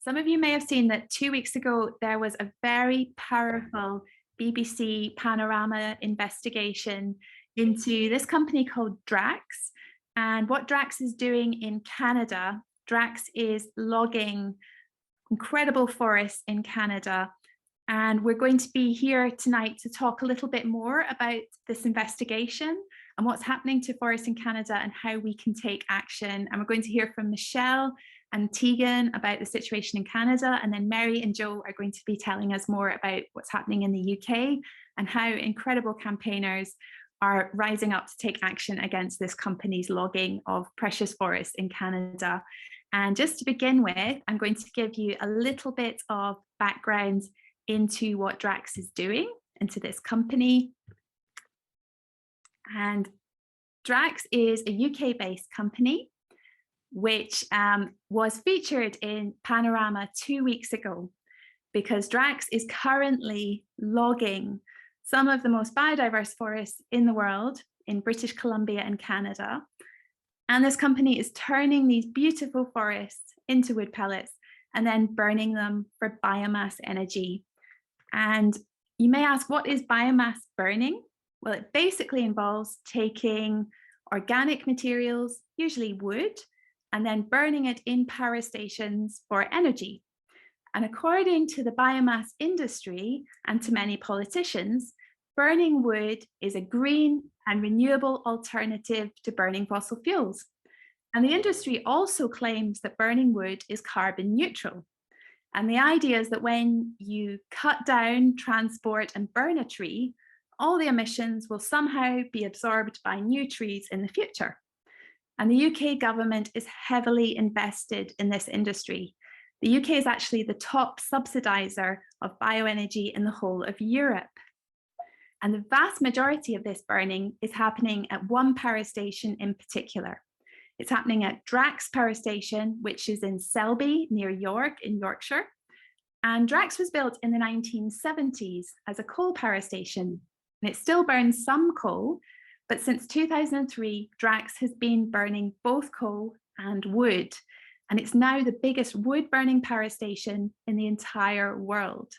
Some of you may have seen that 2 weeks ago, there was a very powerful BBC Panorama investigation into this company called Drax. And what Drax is doing in Canada, Drax is logging incredible forests in Canada. And we're going to be here tonight to talk a little bit more about this investigation and what's happening to forests in Canada and how we can take action. And we're going to hear from Michelle and Tegan about the situation in Canada, and then Mary and Joe are going to be telling us more about what's happening in the UK and how incredible campaigners are rising up to take action against this company's logging of precious forests in Canada. And just to begin with, I'm going to give you a little bit of background into what Drax is doing, into this company. And Drax is a UK-based company which was featured in Panorama 2 weeks ago, because Drax is currently logging some of the most biodiverse forests in the world in British Columbia and Canada. And this company is turning these beautiful forests into wood pellets and then burning them for biomass energy. And you may ask, what is biomass burning? Well, it basically involves taking organic materials, usually wood, and then burning it in power stations for energy. And according to the biomass industry and to many politicians, burning wood is a green and renewable alternative to burning fossil fuels. And the industry also claims that burning wood is carbon neutral. And the idea is that when you cut down, transport, and burn a tree, all the emissions will somehow be absorbed by new trees in the future. And the UK government is heavily invested in this industry. The UK is actually the top subsidizer of bioenergy in the whole of Europe. And the vast majority of this burning is happening at one power station in particular. It's happening at Drax Power Station, which is in Selby, near York in Yorkshire. And Drax was built in the 1970s as a coal power station, and it still burns some coal, but since 2003, Drax has been burning both coal and wood, and it's now the biggest wood burning power station in the entire world.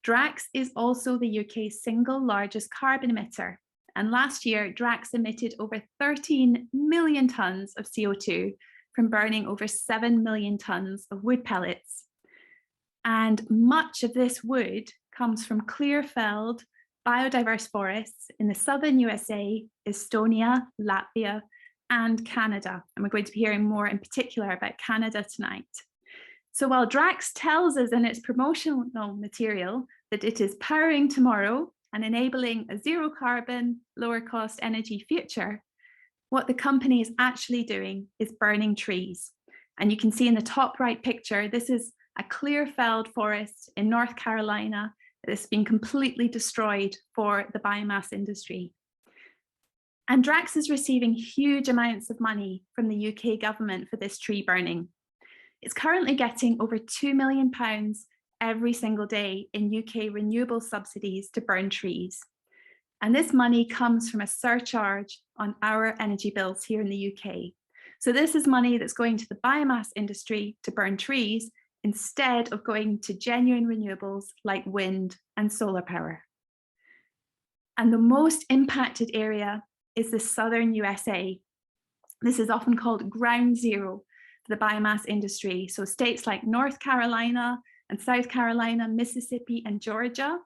Drax is also the UK's single largest carbon emitter, and last year, Drax emitted over 13 million tonnes of CO2 from burning over 7 million tonnes of wood pellets. And much of this wood comes from clear-felled, biodiverse forests in the southern USA, Estonia, Latvia, and Canada. And we're going to be hearing more in particular about Canada tonight. So while Drax tells us in its promotional material that it is powering tomorrow and enabling a zero carbon, lower cost energy future, what the company is actually doing is burning trees. And you can see in the top right picture, this is a clear-felled forest in North Carolina that's been completely destroyed for the biomass industry. And Drax is receiving huge amounts of money from the UK government for this tree burning. It's currently getting over £2 million every single day in UK renewable subsidies to burn trees. And this money comes from a surcharge on our energy bills here in the UK. So this is money that's going to the biomass industry to burn trees instead of going to genuine renewables like wind and solar power. And the most impacted area is the southern USA. This is often called ground zero for the biomass industry. So states like North Carolina and South Carolina, Mississippi, and Georgia,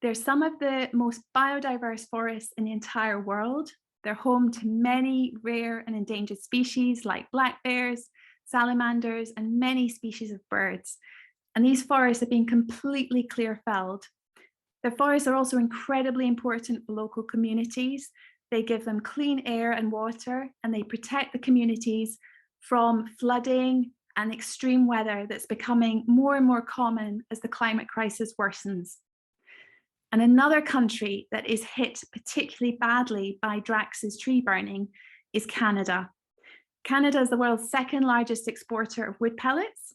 they're some of the most biodiverse forests in the entire world. They're home to many rare and endangered species like black bears, salamanders, and many species of birds. And these forests have been completely clear-felled. The forests are also incredibly important for local communities. They give them clean air and water, and they protect the communities from flooding and extreme weather that's becoming more and more common as the climate crisis worsens. And another country that is hit particularly badly by Drax's tree burning is Canada. Canada is the world's second largest exporter of wood pellets.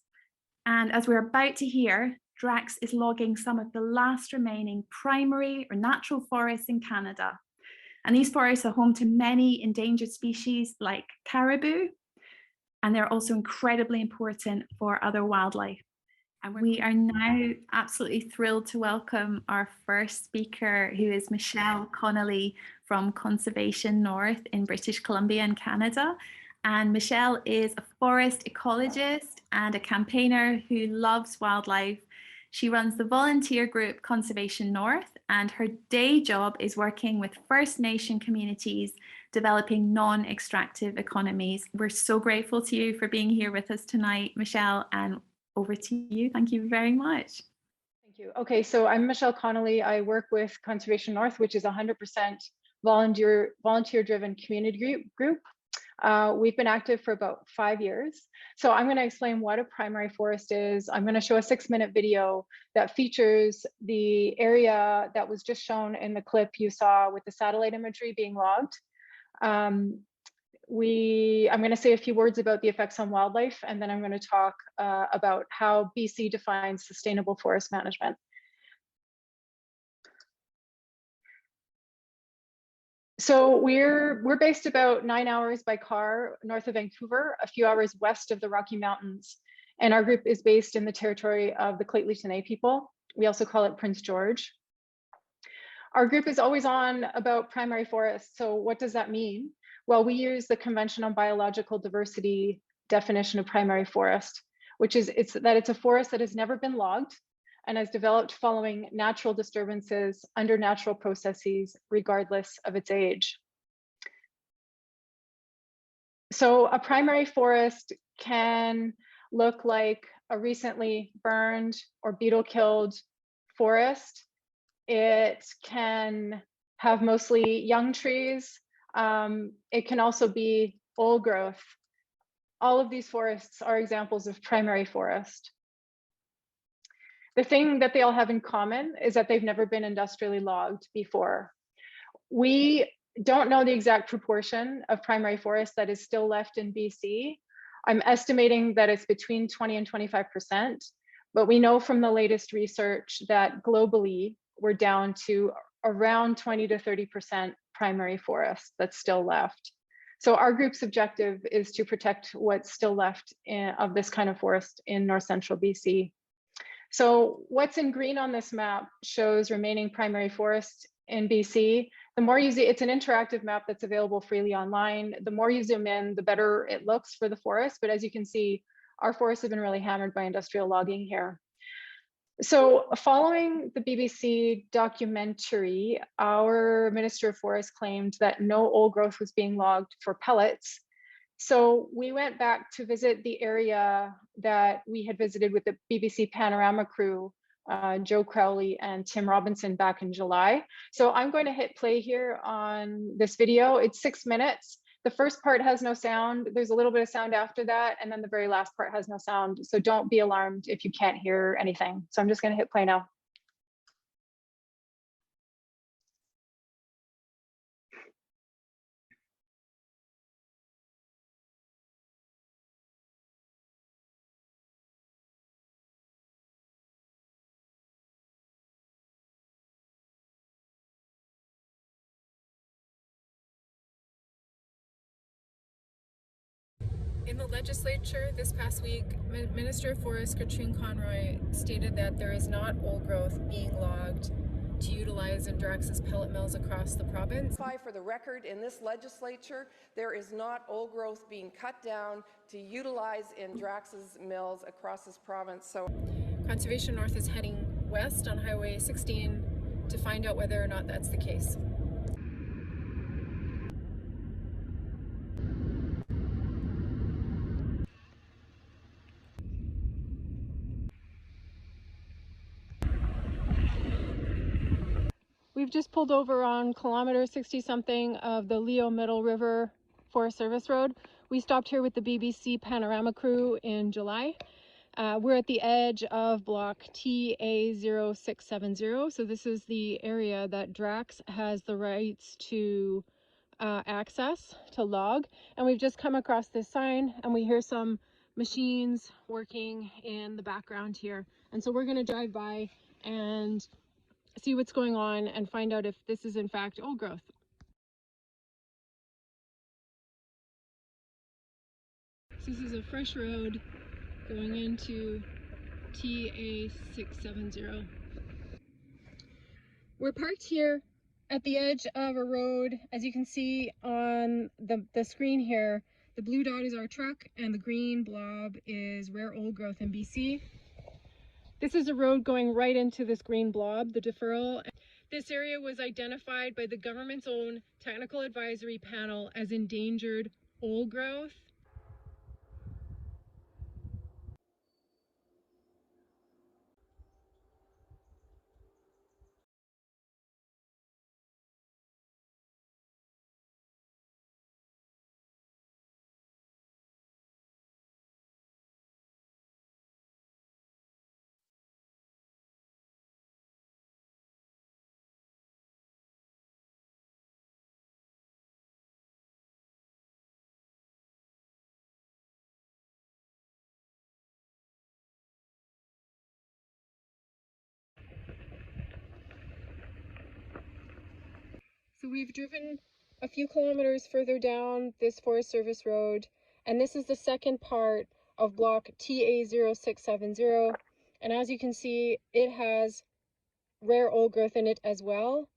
And as we're about to hear, Drax is logging some of the last remaining primary or natural forests in Canada. And these forests are home to many endangered species like caribou, and they're also incredibly important for other wildlife. And we are now absolutely thrilled to welcome our first speaker, who is Michelle Connolly from Conservation North in British Columbia in Canada. And Michelle is a forest ecologist and a campaigner who loves wildlife. She runs the volunteer group Conservation North, and her day job is working with First Nation communities developing non-extractive economies. We're so grateful to you for being here with us tonight, Michelle, and over to you. Thank you very much. Thank you. Okay, so I'm Michelle Connolly. I work with Conservation North, which is a 100% volunteer-driven community group. We've been active for about 5 years. So I'm going to explain what a primary forest is. I'm going to show a 6-minute video that features the area that was just shown in the clip you saw with the satellite imagery being logged. I'm going to say a few words about the effects on wildlife, and then I'm going to talk about how BC defines sustainable forest management. So we're based about 9 hours by car north of Vancouver, a few hours west of the Rocky Mountains. And our group is based in the territory of the Lheidli people. We also call it Prince George. Our group is always on about primary forests. So what does that mean? Well, we use the Convention on Biological Diversity definition of primary forest, which is it's a forest that has never been logged and has developed following natural disturbances under natural processes, regardless of its age. So a primary forest can look like a recently burned or beetle killed forest. It can have mostly young trees. It can also be old growth. All of these forests are examples of primary forest. The thing that they all have in common is that they've never been industrially logged before. We don't know the exact proportion of primary forest that is still left in BC. I'm estimating that it's between 20 and 25%, but we know from the latest research that globally we're down to around 20 to 30% primary forest that's still left. So our group's objective is to protect what's still left of this kind of forest in north central BC. So what's in green on this map shows remaining primary forest in BC. The more you see, it's an interactive map that's available freely online. The more you zoom in, the better it looks for the forest. But as you can see, our forests have been really hammered by industrial logging here. So following the BBC documentary, our Minister of Forests claimed that no old growth was being logged for pellets. So we went back to visit the area that we had visited with the BBC Panorama crew, Joe Crowley and Tim Robinson back in July. So I'm going to hit play here on this video. It's 6 minutes. The first part has no sound. There's a little bit of sound after that. And then the very last part has no sound. So don't be alarmed if you can't hear anything. So I'm just going to hit play now. In the legislature this past week, Minister of Forests Tegan Hansen stated that there is not old growth being logged to utilize in Drax's pellet mills across the province. For the record, in this legislature, there is not old growth being cut down to utilize in Drax's mills across this province. So Conservation North is heading west on Highway 16 to find out whether or not that's the case. We've just pulled over on kilometer 60-something of the Leo Middle River Forest Service Road. We stopped here with the BBC Panorama crew in July. We're at the edge of block TA0670. So this is the area that Drax has the rights to access, to log. And we've just come across this sign and we hear some machines working in the background here. And so we're going to drive by and see what's going on and find out if this is in fact old growth. So this is a fresh road going into TA670. We're parked here at the edge of a road. As you can see on the screen here, the blue dot is our truck and the green blob is rare old growth in BC. This is a road going right into this green blob, the deferral. This area was identified by the government's own technical advisory panel as endangered old growth. So we've driven a few kilometers further down this Forest Service road, and this is the second part of block TA0670. And as you can see, it has rare old growth in it as well.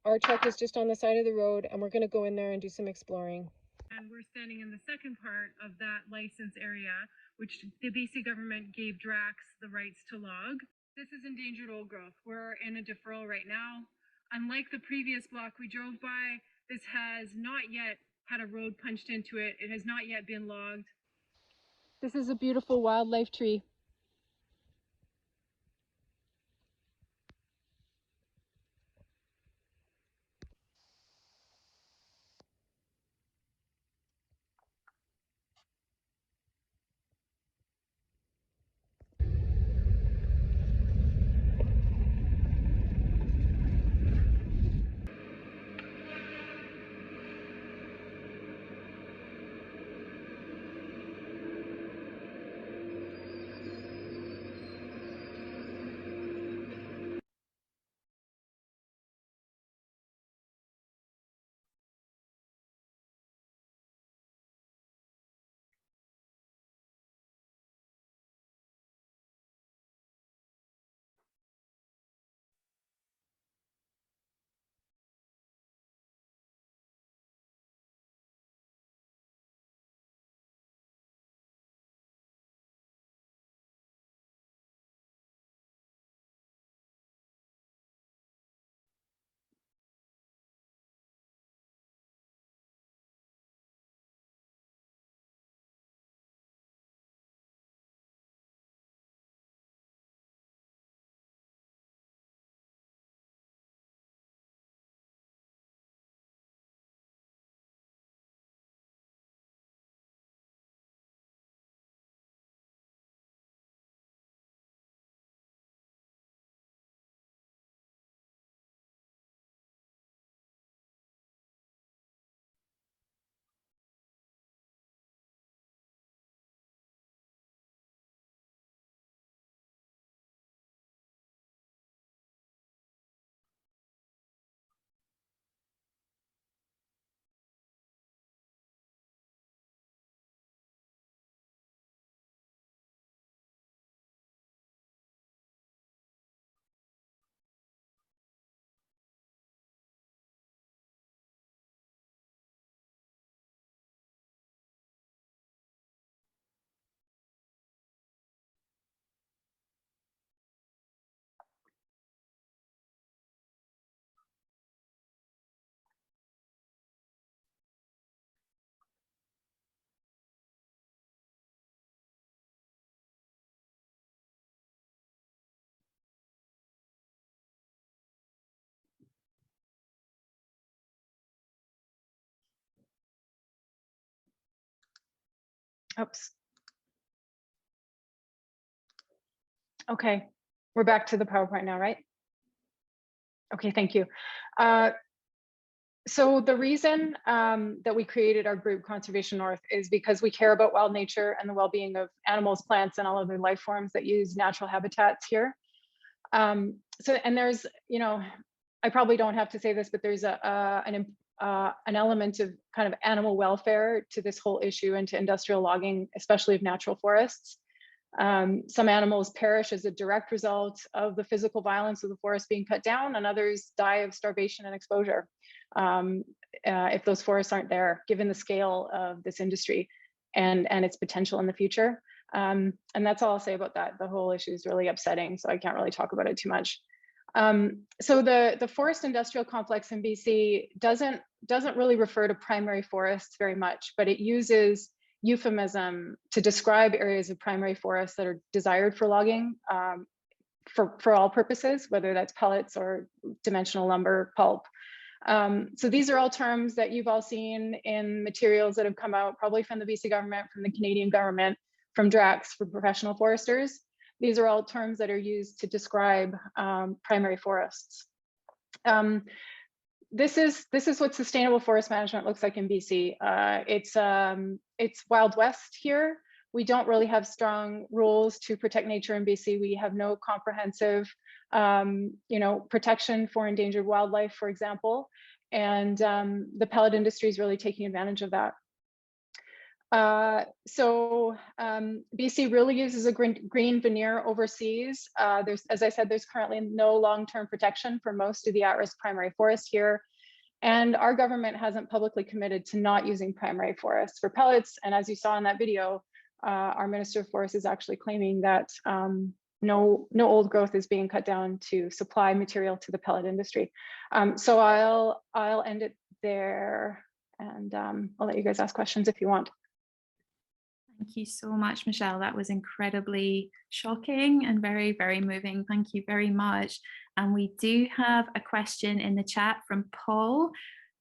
Our truck is just on the side of the road, and we're going to go in there and do some exploring. And we're standing in the second part of that license area, which the BC government gave Drax the rights to log. This is endangered old growth. We're in a deferral right now. Unlike the previous block we drove by, this has not yet had a road punched into it. It has not yet been logged. This is a beautiful wildlife tree. Oops. Okay, we're back to the PowerPoint now, right? Okay, thank you. So the reason that we created our group Conservation North is because we care about wild nature and the well-being of animals, plants, and all other life forms that use natural habitats here. And there's, I probably don't have to say this, but there's an element of kind of animal welfare to this whole issue and to industrial logging, especially of natural forests. Some animals perish as a direct result of the physical violence of the forest being cut down, and others die of starvation and exposure if those forests aren't there, given the scale of this industry and its potential in the future. And that's all I'll say about that. The whole issue is really upsetting, so I can't really talk about it too much. So the forest industrial complex in BC doesn't really refer to primary forests very much, but it uses euphemism to describe areas of primary forests that are desired for logging for all purposes, whether that's pellets or dimensional lumber, pulp. So these are all terms that you've all seen in materials that have come out probably from the BC government, from the Canadian government, from Drax for professional foresters. These are all terms that are used to describe primary forests. This is what sustainable forest management looks like in BC. It's Wild West here. We don't really have strong rules to protect nature in BC. We have no comprehensive, protection for endangered wildlife, for example. And the pellet industry is really taking advantage of that. BC really uses a green veneer overseas. As I said, there's currently no long-term protection for most of the at-risk primary forest here. And our government hasn't publicly committed to not using primary forests for pellets. And as you saw in that video, our Minister of Forests is actually claiming that no old growth is being cut down to supply material to the pellet industry. So I'll end it there, and I'll let you guys ask questions if you want. Thank you so much, Michelle. That was incredibly shocking and very, very moving. Thank you very much. And we do have a question in the chat from Paul.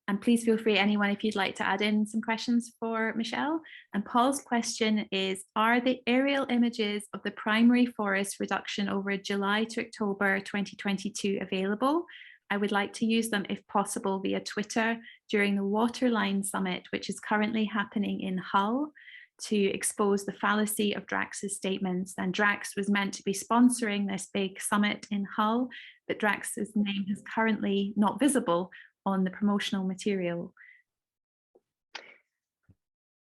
And please feel free, anyone, if you'd like to add in some questions for Michelle. And Paul's question is, are the aerial images of the primary forest reduction over July to October 2022 available? I would like to use them if possible via Twitter during the Waterline Summit, which is currently happening in Hull, to expose the fallacy of Drax's statements. And Drax was meant to be sponsoring this big summit in Hull, but Drax's name is currently not visible on the promotional material.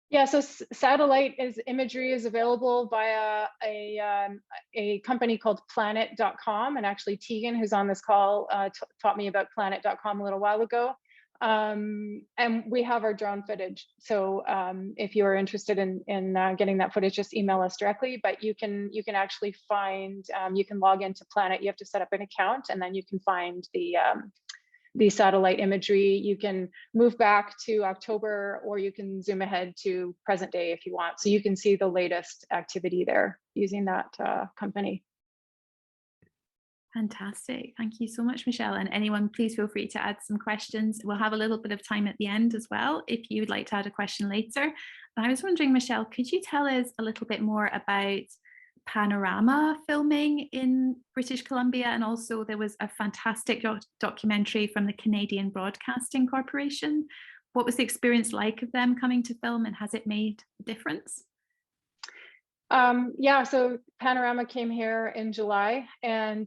Yeah, so satellite imagery is available via a company called Planet.com, and actually Tegan, who's on this call, taught me about Planet.com a little while ago. And we have our drone footage. So if you are interested in getting that footage, just email us directly. But you can actually find, you can log into Planet. You have to set up an account, and then you can find the satellite imagery. You can move back to October, or you can zoom ahead to present day if you want. So you can see the latest activity there using that company. Fantastic. Thank you so much, Michelle. And anyone, please feel free to add some questions. We'll have a little bit of time at the end as well, if you would like to add a question later. But I was wondering, Michelle, could you tell us a little bit more about Panorama filming in British Columbia? And also there was a fantastic documentary from the Canadian Broadcasting Corporation. What was the experience like of them coming to film, and has it made a difference? Yeah, so Panorama came here in July, and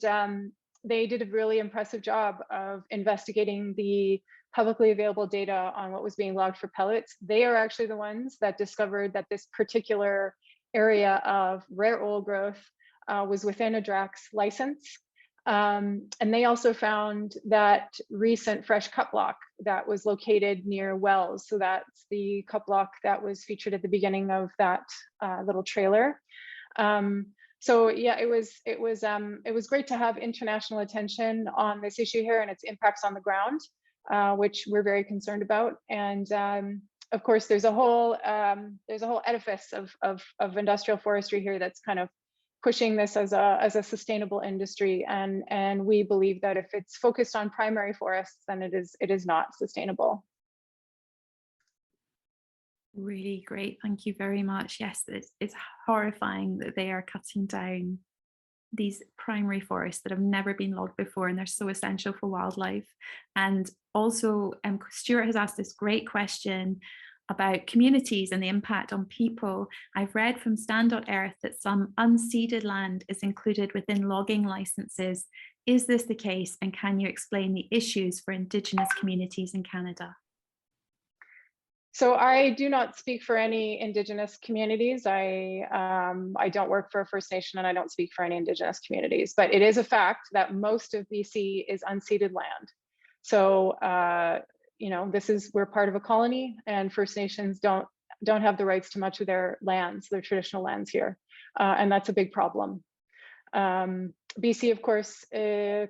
they did a really impressive job of investigating the publicly available data on what was being logged for pellets. They are actually the ones that discovered that this particular area of rare old growth was within a Drax license. And they also found that recent fresh cut block that was located near wells. So that's the cut block that was featured at the beginning of that little trailer. So yeah, it was great to have international attention on this issue here and its impacts on the ground, which we're very concerned about. And of course, there's a whole edifice of industrial forestry here that's kind of pushing this as a sustainable industry, and we believe that if it's focused on primary forests, then it is not sustainable. Really great, thank you very much. Yes, it's horrifying that they are cutting down these primary forests that have never been logged before, and they're so essential for wildlife. And also, Stuart has asked this great question about communities and the impact on people. I've read from Stand.Earth that some unceded land is included within logging licenses. Is this the case, and can you explain the issues for Indigenous communities in Canada? So I do not speak for any Indigenous communities. I don't work for a First Nation, and I don't speak for any Indigenous communities, but it is a fact that most of BC is unceded land. So, you know, we're part of a colony, and First Nations don't have the rights to much of their lands, their traditional lands here. And that's a big problem. BC, of course,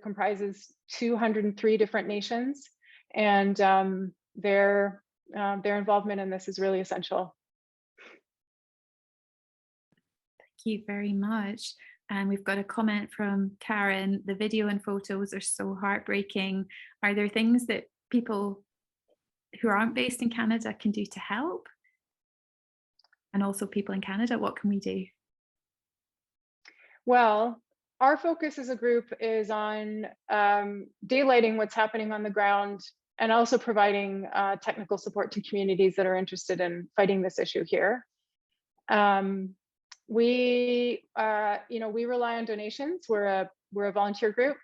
comprises 203 different nations, and their involvement in this is really essential. Thank you very much. And we've got a comment from Karen. The video and photos are so heartbreaking. Are there things that people who aren't based in Canada can do to help? And also people in Canada, what can we do? Well, our focus as a group is on daylighting what's happening on the ground, and also providing technical support to communities that are interested in fighting this issue here. We rely on donations. We're a volunteer group,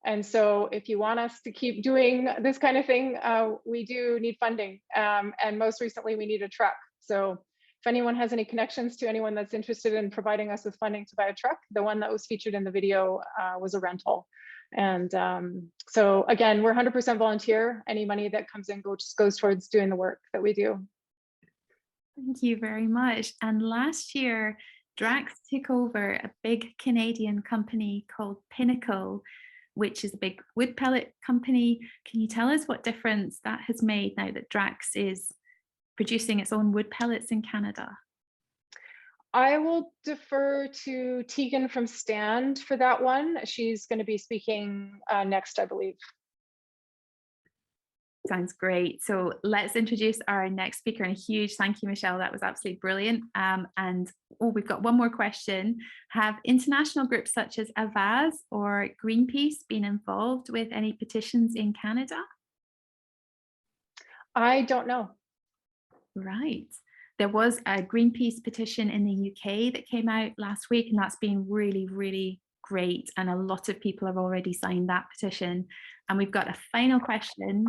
and so if you want us to keep doing this kind of thing, we do need funding. And most recently, we need a truck. So if anyone has any connections to anyone that's interested in providing us with funding to buy a truck, the one that was featured in the video was a rental. And so again, we're 100% volunteer. Any money that comes in goes towards doing the work that we do. Thank you very much. And last year, Drax took over a big Canadian company called Pinnacle, which is a big wood pellet company. Can you tell us what difference that has made now that Drax is producing its own wood pellets in Canada? I will defer to Tegan from Stand for that one. She's going to be speaking next, I believe. Sounds great. So let's introduce our next speaker, and a huge thank you, Michelle. That was absolutely brilliant. We've got one more question. Have international groups such as Avaz or Greenpeace been involved with any petitions in Canada? I don't know. Right. There was a Greenpeace petition in the UK that came out last week, and that's been really, really great. And a lot of people have already signed that petition. And we've got a final question.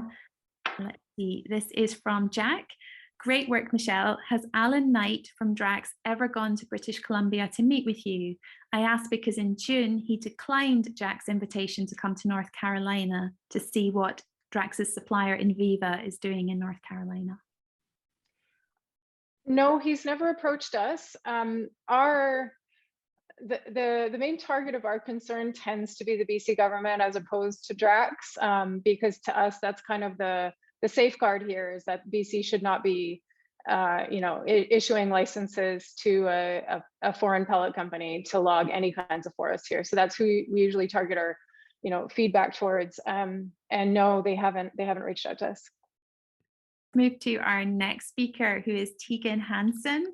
Let's see, this is from Jack. Great work, Michelle. Has Alan Knight from Drax ever gone to British Columbia to meet with you? I asked because in June, he declined Jack's invitation to come to North Carolina to see what Drax's supplier Inviva is doing in North Carolina. No, he's never approached us. The main target of our concern tends to be the BC government as opposed to Drax, because to us, that's kind of the safeguard here, is that BC should not be issuing licenses to a foreign pellet company to log any kinds of forests here. So that's who we usually target our feedback towards. And no, they haven't reached out to us. Move to our next speaker, who is Tegan Hansen.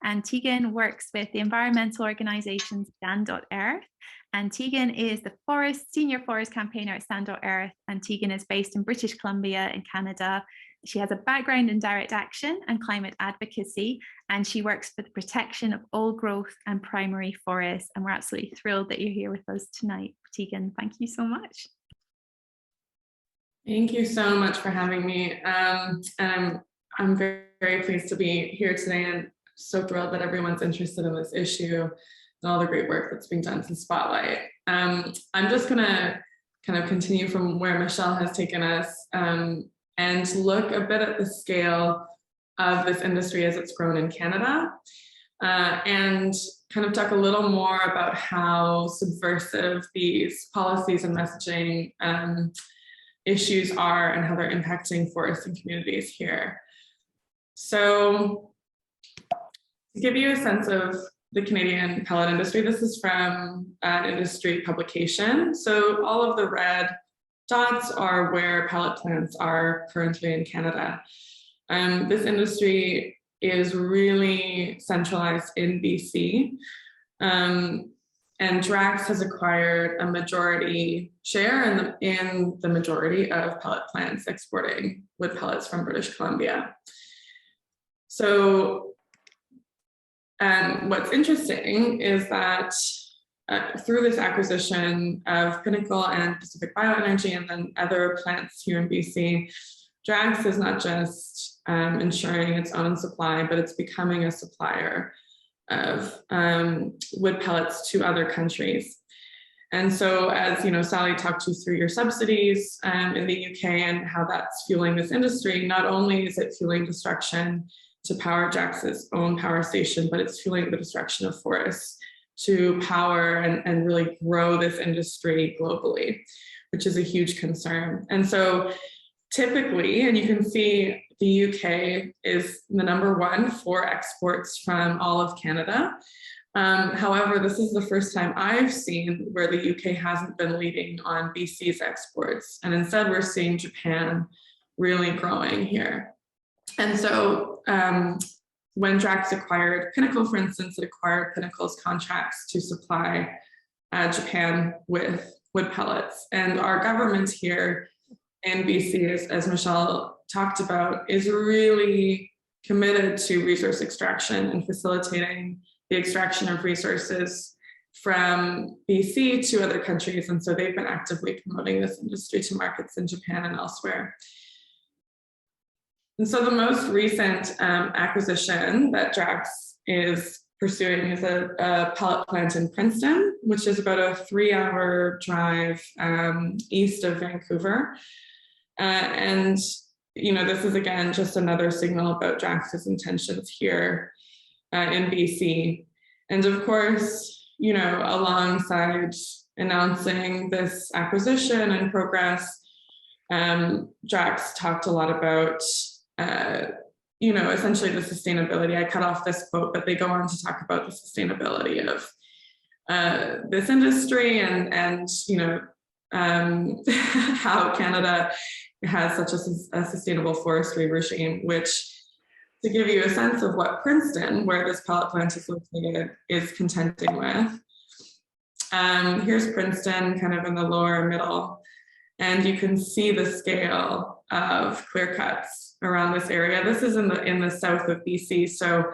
And Tegan works with the environmental organization Stand.Earth. And Tegan is the senior forest campaigner at Stand.Earth. And Tegan is based in British Columbia in Canada. She has a background in direct action and climate advocacy, and she works for the protection of old growth and primary forests. And we're absolutely thrilled that you're here with us tonight, Tegan. Thank you so much. Thank you so much for having me. I'm very, very pleased to be here today, and so thrilled that everyone's interested in this issue and all the great work that's being done to spotlight. I'm just gonna kind of continue from where Michelle has taken us and look a bit at the scale of this industry as it's grown in Canada, and kind of talk a little more about how subversive these policies and messaging issues are and how they're impacting forests and communities here. So to give you a sense of the Canadian pellet industry, this is from an industry publication. So all of the red dots are where pellet plants are currently in Canada. This industry is really centralized in BC. And Drax has acquired a majority share in the majority of pellet plants exporting wood pellets from British Columbia. So what's interesting is that through this acquisition of Pinnacle and Pacific Bioenergy and then other plants here in BC, Drax is not just ensuring its own supply, but it's becoming a supplier of wood pellets to other countries. And so, as you know, Sally talked you through your subsidies in the UK and how that's fueling this industry. Not only is it fueling destruction to power Drax's own power station, but it's fueling the destruction of forests to power and really grow this industry globally, which is a huge concern. And so typically, and you can see the UK is the #1 for exports from all of Canada. However, this is the first time I've seen where the UK hasn't been leading on BC's exports. And instead we're seeing Japan really growing here. And so when Drax acquired Pinnacle, for instance, it acquired Pinnacle's contracts to supply Japan with wood pellets. And our government here in BC, as Michelle talked about, is really committed to resource extraction and facilitating the extraction of resources from BC to other countries. And so they've been actively promoting this industry to markets in Japan and elsewhere. And so the most recent acquisition that Drax is pursuing is a pellet plant in Princeton, which is about a 3-hour drive east of Vancouver. And, you know, this is again just another signal about Drax's intentions here in BC. And of course, you know, alongside announcing this acquisition and progress, Drax talked a lot about you know, essentially the sustainability. I cut off this quote, but they go on to talk about the sustainability of this industry and you know, how Canada has such a sustainable forestry regime, which, to give you a sense of what Princeton, where this pellet plant is located, is contending with. Here's Princeton, kind of in the lower middle, and you can see the scale of clear cuts around this area. This is in the south of BC. So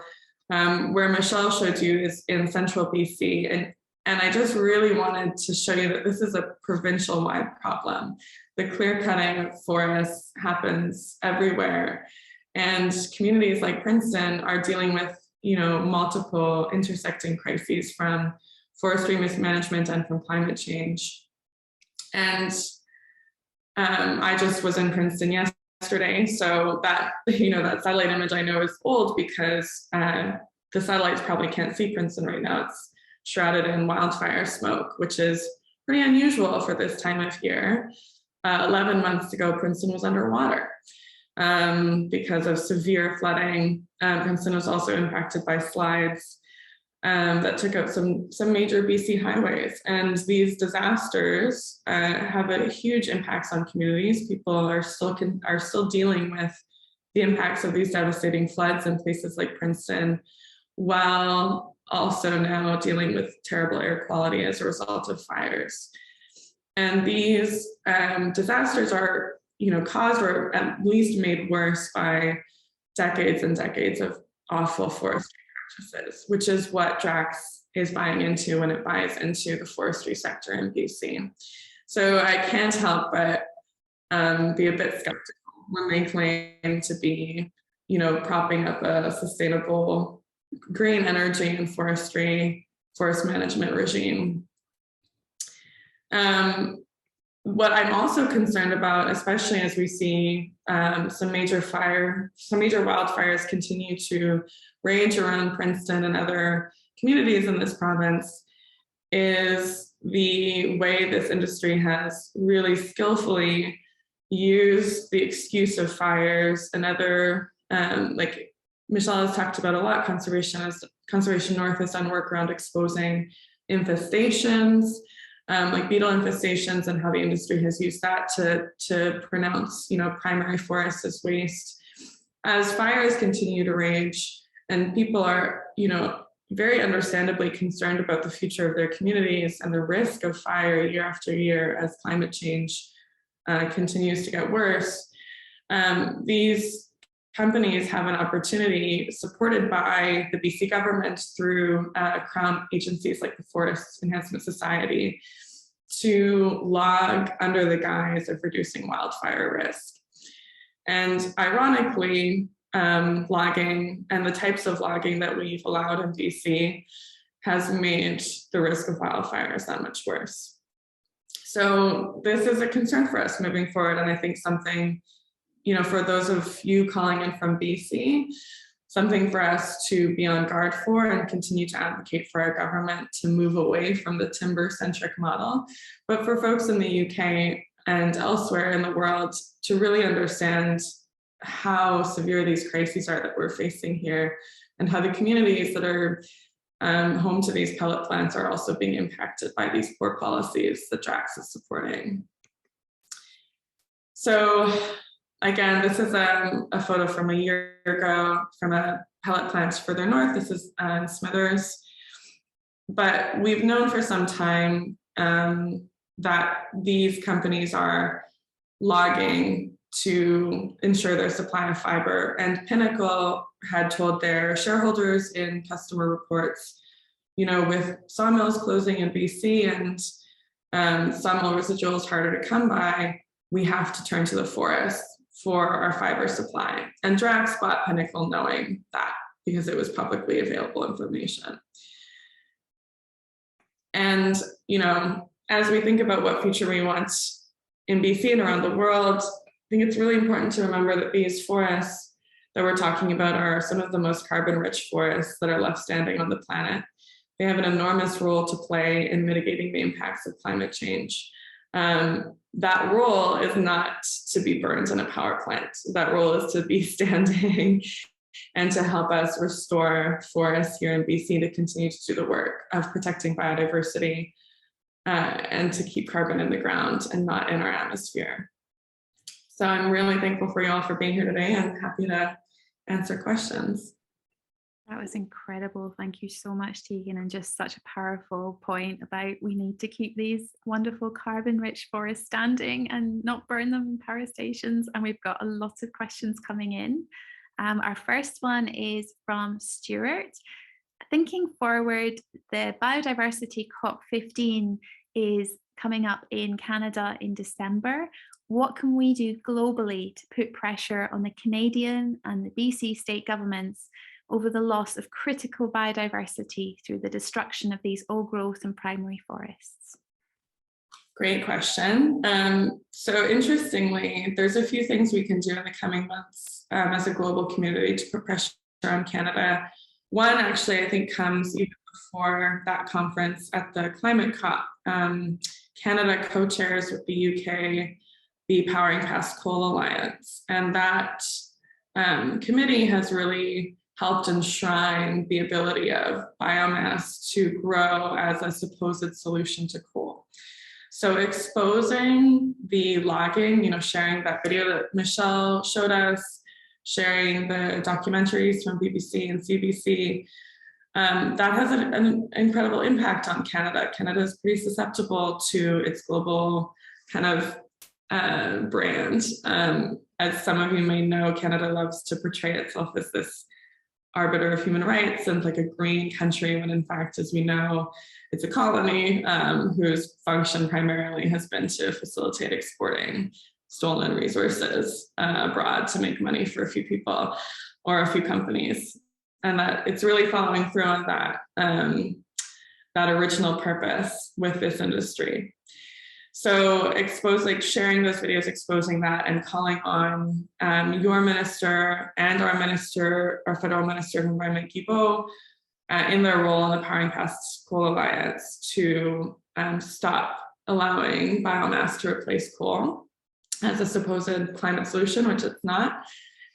where Michelle showed you is in central BC. And I just really wanted to show you that this is a provincial-wide problem. The clear cutting of forests happens everywhere. And communities like Princeton are dealing with, you know, multiple intersecting crises from forestry mismanagement and from climate change. And I just was in Princeton yesterday, so that, you know, that satellite image I know is old because the satellites probably can't see Princeton right now. It's shrouded in wildfire smoke, which is pretty unusual for this time of year. 11 months ago, Princeton was underwater because of severe flooding. Princeton was also impacted by slides that took out some major BC highways. And these disasters have a huge impacts on communities. People are still dealing with the impacts of these devastating floods in places like Princeton, while also now dealing with terrible air quality as a result of fires. And these disasters are, you know, caused or at least made worse by decades and decades of awful forestry practices, which is what Drax is buying into when it buys into the forestry sector in BC. So I can't help but be a bit skeptical when they claim to be, you know, propping up a sustainable green energy and forest management regime. What I'm also concerned about, especially as we see some major wildfires continue to rage around Princeton and other communities in this province, is the way this industry has really skillfully used the excuse of fires and other, like Michelle has talked about a lot, Conservation North has done work around exposing infestations, like beetle infestations, and how the industry has used that to pronounce, you know, primary forests as waste. As fires continue to rage and people are, you know, very understandably concerned about the future of their communities and the risk of fire year after year as climate change continues to get worse, these companies have an opportunity, supported by the BC government through Crown agencies like the Forest Enhancement Society, to log under the guise of reducing wildfire risk. And ironically, logging and the types of logging that we've allowed in BC has made the risk of wildfires that much worse. So this is a concern for us moving forward, and I think something, you know, for those of you calling in from BC, something for us to be on guard for and continue to advocate for our government to move away from the timber-centric model, but for folks in the UK and elsewhere in the world to really understand how severe these crises are that we're facing here, and how the communities that are home to these pellet plants are also being impacted by these poor policies that Drax is supporting. So again, this is a photo from a year ago from a pellet plant further north. This is in Smithers. But we've known for some time that these companies are logging to ensure their supply of fiber. And Pinnacle had told their shareholders in customer reports, you know, with sawmills closing in BC and sawmill residuals harder to come by, we have to turn to the forest for our fiber supply. And Drax bought Pinnacle knowing that, because it was publicly available information. And, you know, as we think about what future we want in BC and around the world, I think it's really important to remember that these forests that we're talking about are some of the most carbon-rich forests that are left standing on the planet. They have an enormous role to play in mitigating the impacts of climate change. That role is not to be burned in a power plant. That role is to be standing and to help us restore forests here in BC to continue to do the work of protecting biodiversity and to keep carbon in the ground and not in our atmosphere. So I'm really thankful for you all for being here today, and happy to answer questions. That was incredible. Thank you so much, Tegan, and just such a powerful point about we need to keep these wonderful carbon-rich forests standing and not burn them in power stations. And we've got a lot of questions coming in. Our first one is from Stuart. Thinking forward, the Biodiversity COP15 is coming up in Canada in December. What can we do globally to put pressure on the Canadian and the BC state governments over the loss of critical biodiversity through the destruction of these old growth and primary forests? Great question. So interestingly, there's a few things we can do in the coming months as a global community to put pressure on Canada. One actually, I think, comes even before that conference at the Climate COP. Canada co-chairs with the UK the Powering Past Coal Alliance, and that committee has really helped enshrine the ability of biomass to grow as a supposed solution to coal. So exposing the logging, you know, sharing that video that Michelle showed us, sharing the documentaries from BBC and CBC, that has an incredible impact on Canada. Canada is pretty susceptible to its global kind of brand. As some of you may know, Canada loves to portray itself as this arbiter of human rights and like a green country, when in fact, as we know, it's a colony whose function primarily has been to facilitate exporting stolen resources abroad to make money for a few people or a few companies. And that it's really following through on that, that original purpose with this industry. So sharing those videos, exposing that, and calling on your minister and our federal minister of environment, Guilbeault, in their role in the Powering Past Coal Alliance to stop allowing biomass to replace coal as a supposed climate solution, which it's not.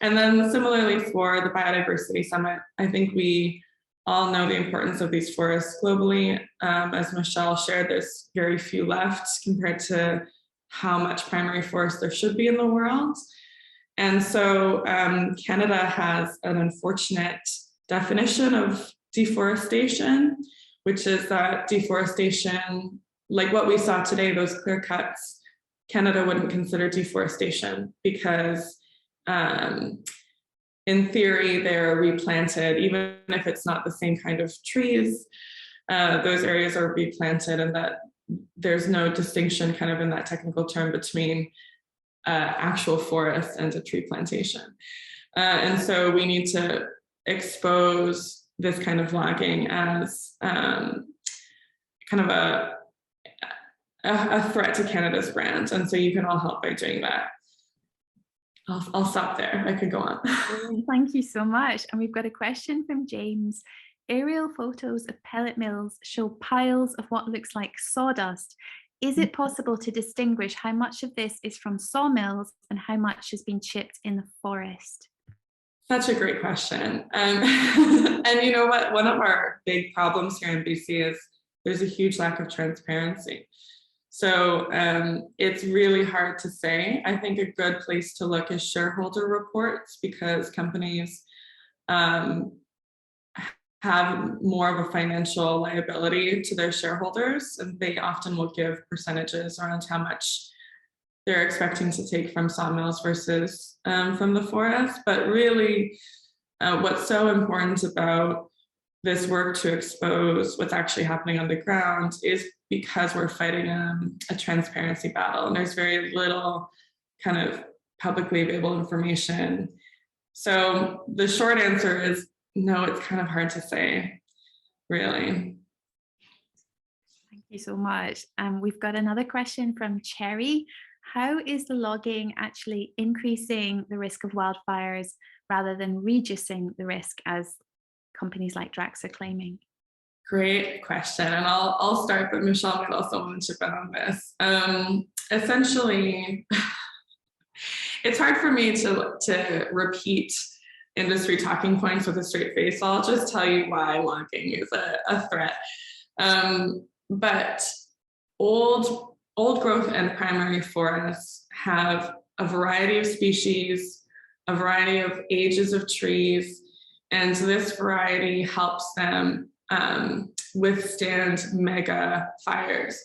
And then similarly for the Biodiversity Summit, I think we all know the importance of these forests globally. As Michelle shared, there's very few left compared to how much primary forest there should be in the world. And so Canada has an unfortunate definition of deforestation, which is that deforestation, like what we saw today, those clear cuts, Canada wouldn't consider deforestation because in theory, they're replanted, even if it's not the same kind of trees, those areas are replanted, and that there's no distinction kind of in that technical term between actual forest and a tree plantation. And so we need to expose this kind of logging as kind of a threat to Canada's brand. And so you can all help by doing that. I'll stop there. I could go on. Thank you so much. And we've got a question from James. Aerial photos of pellet mills show piles of what looks like sawdust. Is it possible to distinguish how much of this is from sawmills and how much has been chipped in the forest? Such a great question. And you know what? One of our big problems here in BC is there's a huge lack of transparency. So it's really hard to say. I think a good place to look is shareholder reports, because companies have more of a financial liability to their shareholders, and they often will give percentages around how much they're expecting to take from sawmills versus from the forest. But really, what's so important about this work to expose what's actually happening on the ground is because we're fighting a transparency battle, and there's very little kind of publicly available information. So the short answer is no, it's kind of hard to say, really. Thank you so much. We've got another question from Cherry. How is the logging actually increasing the risk of wildfires rather than reducing the risk, as companies like Drax are claiming? Great question, and I'll start, but Michelle might also want to chip in on this. Essentially, it's hard for me to repeat industry talking points with a straight face. So I'll just tell you why logging is a threat. But old growth and primary forests have a variety of species, a variety of ages of trees, and this variety helps them withstand mega fires.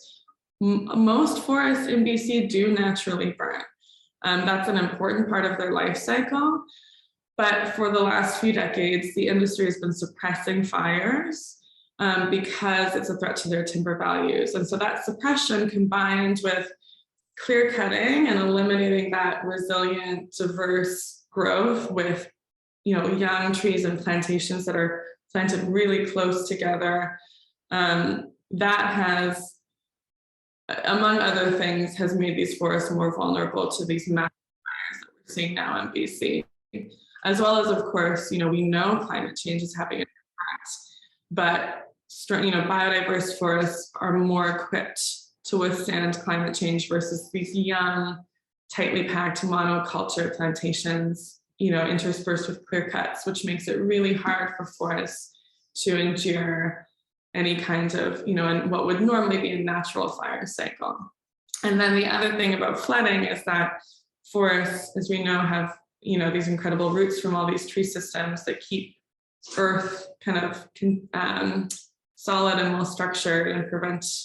Most forests in BC do naturally burn. That's an important part of their life cycle. But for the last few decades, the industry has been suppressing fires because it's a threat to their timber values. And so that suppression, combined with clear cutting and eliminating that resilient, diverse growth with young trees and plantations that are planted really close together, that has, among other things, has made these forests more vulnerable to these massive fires that we're seeing now in BC. As well as, of course, we know climate change is having an impact, but biodiverse forests are more equipped to withstand climate change versus these young, tightly packed monoculture plantations, interspersed with clear cuts, which makes it really hard for forests to endure any kind of, and what would normally be a natural fire cycle. And then the other thing about flooding is that forests, as we know, have these incredible roots from all these tree systems that keep earth kind of solid and well structured and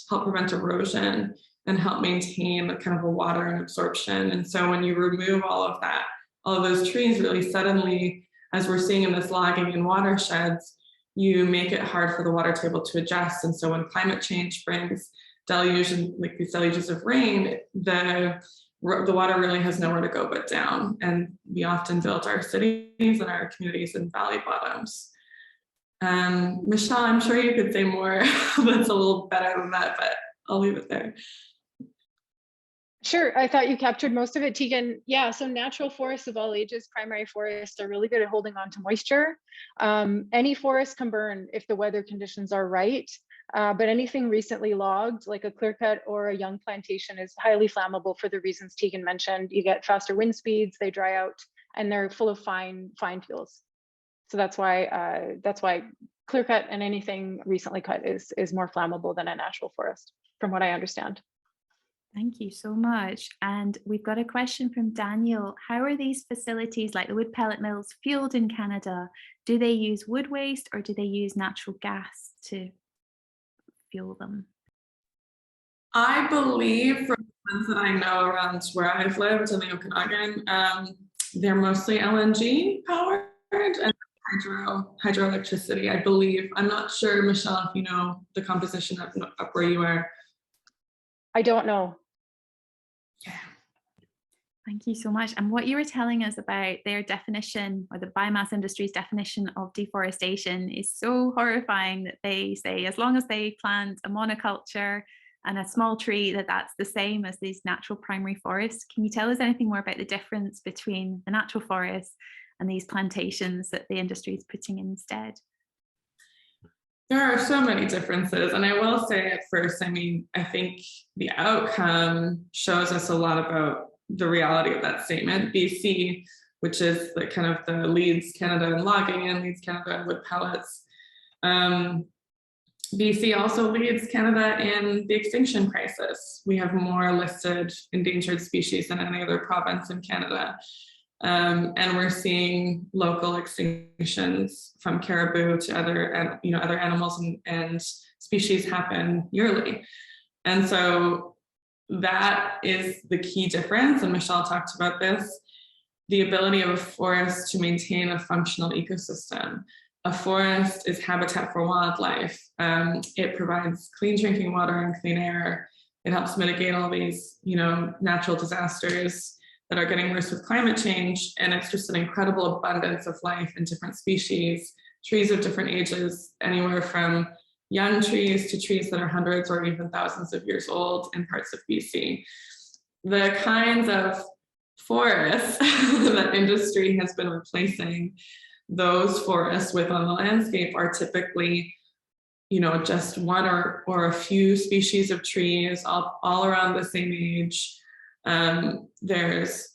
help prevent erosion and help maintain the kind of a water and absorption. And so when you remove all of that, all of those trees, really suddenly, as we're seeing in this logging in watersheds, you make it hard for the water table to adjust. And so when climate change brings deluge, like these deluges of rain, the water really has nowhere to go but down. And we often build our cities and our communities in valley bottoms. Michelle, I'm sure you could say more that's a little better than that, but I'll leave it there. Sure, I thought you captured most of it, Tegan. Yeah, so natural forests of all ages, primary forests, are really good at holding on to moisture. Any forest can burn if the weather conditions are right, but anything recently logged, like a clear cut or a young plantation, is highly flammable for the reasons Tegan mentioned. You get faster wind speeds, they dry out, and they're full of fine fuels. So that's why clear cut and anything recently cut is more flammable than a natural forest, from what I understand. Thank you so much. And we've got a question from Daniel. How are these facilities like the wood pellet mills fueled in Canada? Do they use wood waste or do they use natural gas to fuel them? I believe, from the ones that I know around where I've lived in the Okanagan, they're mostly LNG powered and hydroelectricity, I believe. I'm not sure, Michelle, if you know the composition up where you are. I don't know. Yeah. Thank you so much. And what you were telling us about their definition, or the biomass industry's definition of deforestation, is so horrifying, that they say as long as they plant a monoculture and a small tree, that's the same as these natural primary forests. Can you tell us anything more about the difference between the natural forests and these plantations that the industry is putting in instead? There are so many differences. And I will say at first, I mean, I think the outcome shows us a lot about the reality of that statement. BC, which is the kind of the leads Canada in logging and leads Canada in wood pellets. BC also leads Canada in the extinction crisis. We have more listed endangered species than any other province in Canada. And we're seeing local extinctions from caribou to other animals and species happen yearly. And so that is the key difference. And Michelle talked about this, the ability of a forest to maintain a functional ecosystem. A forest is habitat for wildlife. It provides clean drinking water and clean air. It helps mitigate all these, natural disasters that are getting worse with climate change. And it's just an incredible abundance of life in different species, trees of different ages, anywhere from young trees to trees that are hundreds or even thousands of years old in parts of BC. The kinds of forests that industry has been replacing those forests with on the landscape are typically, just one or a few species of trees all around the same age. There's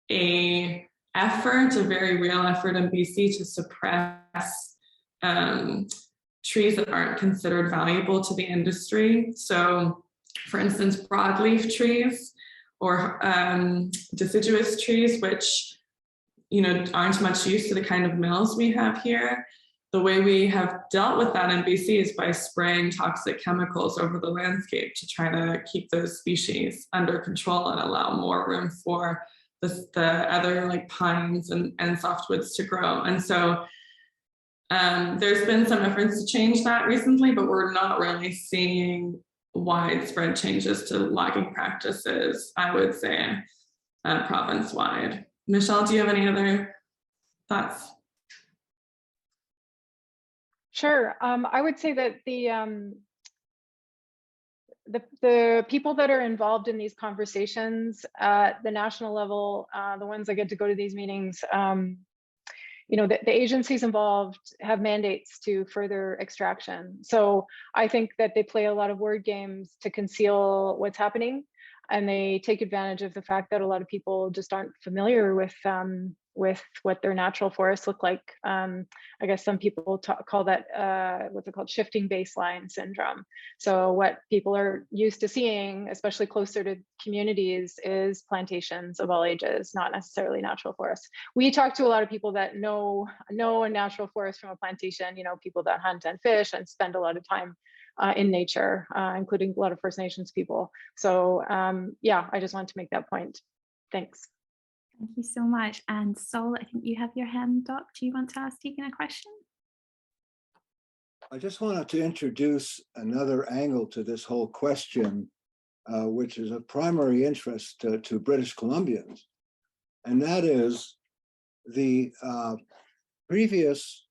a very real effort in BC to suppress trees that aren't considered valuable to the industry. So, for instance, broadleaf trees or deciduous trees, which aren't much use to the kind of mills we have here. The way we have dealt with that in BC is by spraying toxic chemicals over the landscape to try to keep those species under control and allow more room for the other like pines and softwoods to grow. And so there's been some efforts to change that recently, but we're not really seeing widespread changes to logging practices, I would say, province-wide. Michelle, do you have any other thoughts? Sure. I would say that the people that are involved in these conversations at the national level, the ones that get to go to these meetings, the agencies involved have mandates to further extraction. So I think that they play a lot of word games to conceal what's happening, and they take advantage of the fact that a lot of people just aren't familiar with what their natural forests look like. I guess some people call that what's it called, shifting baseline syndrome. So what people are used to seeing, especially closer to communities, is plantations of all ages, not necessarily natural forests. We talk to a lot of people that know a natural forest from a plantation, people that hunt and fish and spend a lot of time in nature, including a lot of First Nations people. So yeah, I just wanted to make that point. Thanks. Thank you so much. And Sol, I think you have your hand up. Do you want to ask Tegan a question? I just wanted to introduce another angle to this whole question, which is of primary interest to British Columbians. And that is the previous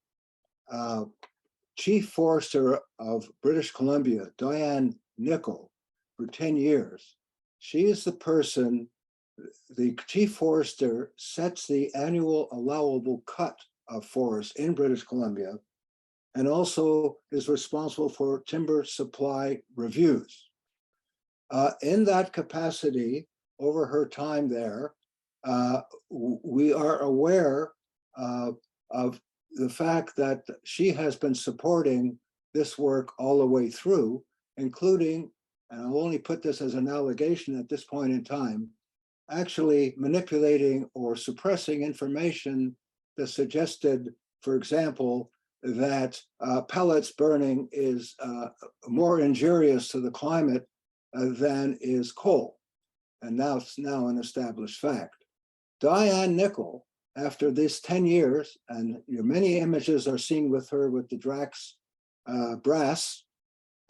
Chief Forester of British Columbia, Diane Nicol, for 10 years. She is the person, the Chief Forester sets the annual allowable cut of forest in British Columbia, and also is responsible for timber supply reviews. In that capacity, over her time there, we are aware of the fact that she has been supporting this work all the way through, including, and I'll only put this as an allegation at this point in time, actually manipulating or suppressing information that suggested, for example, that pellets burning is more injurious to the climate than is coal. And now it's an established fact. Diane Nicol, after this 10 years, and many images are seen with her with the Drax brass,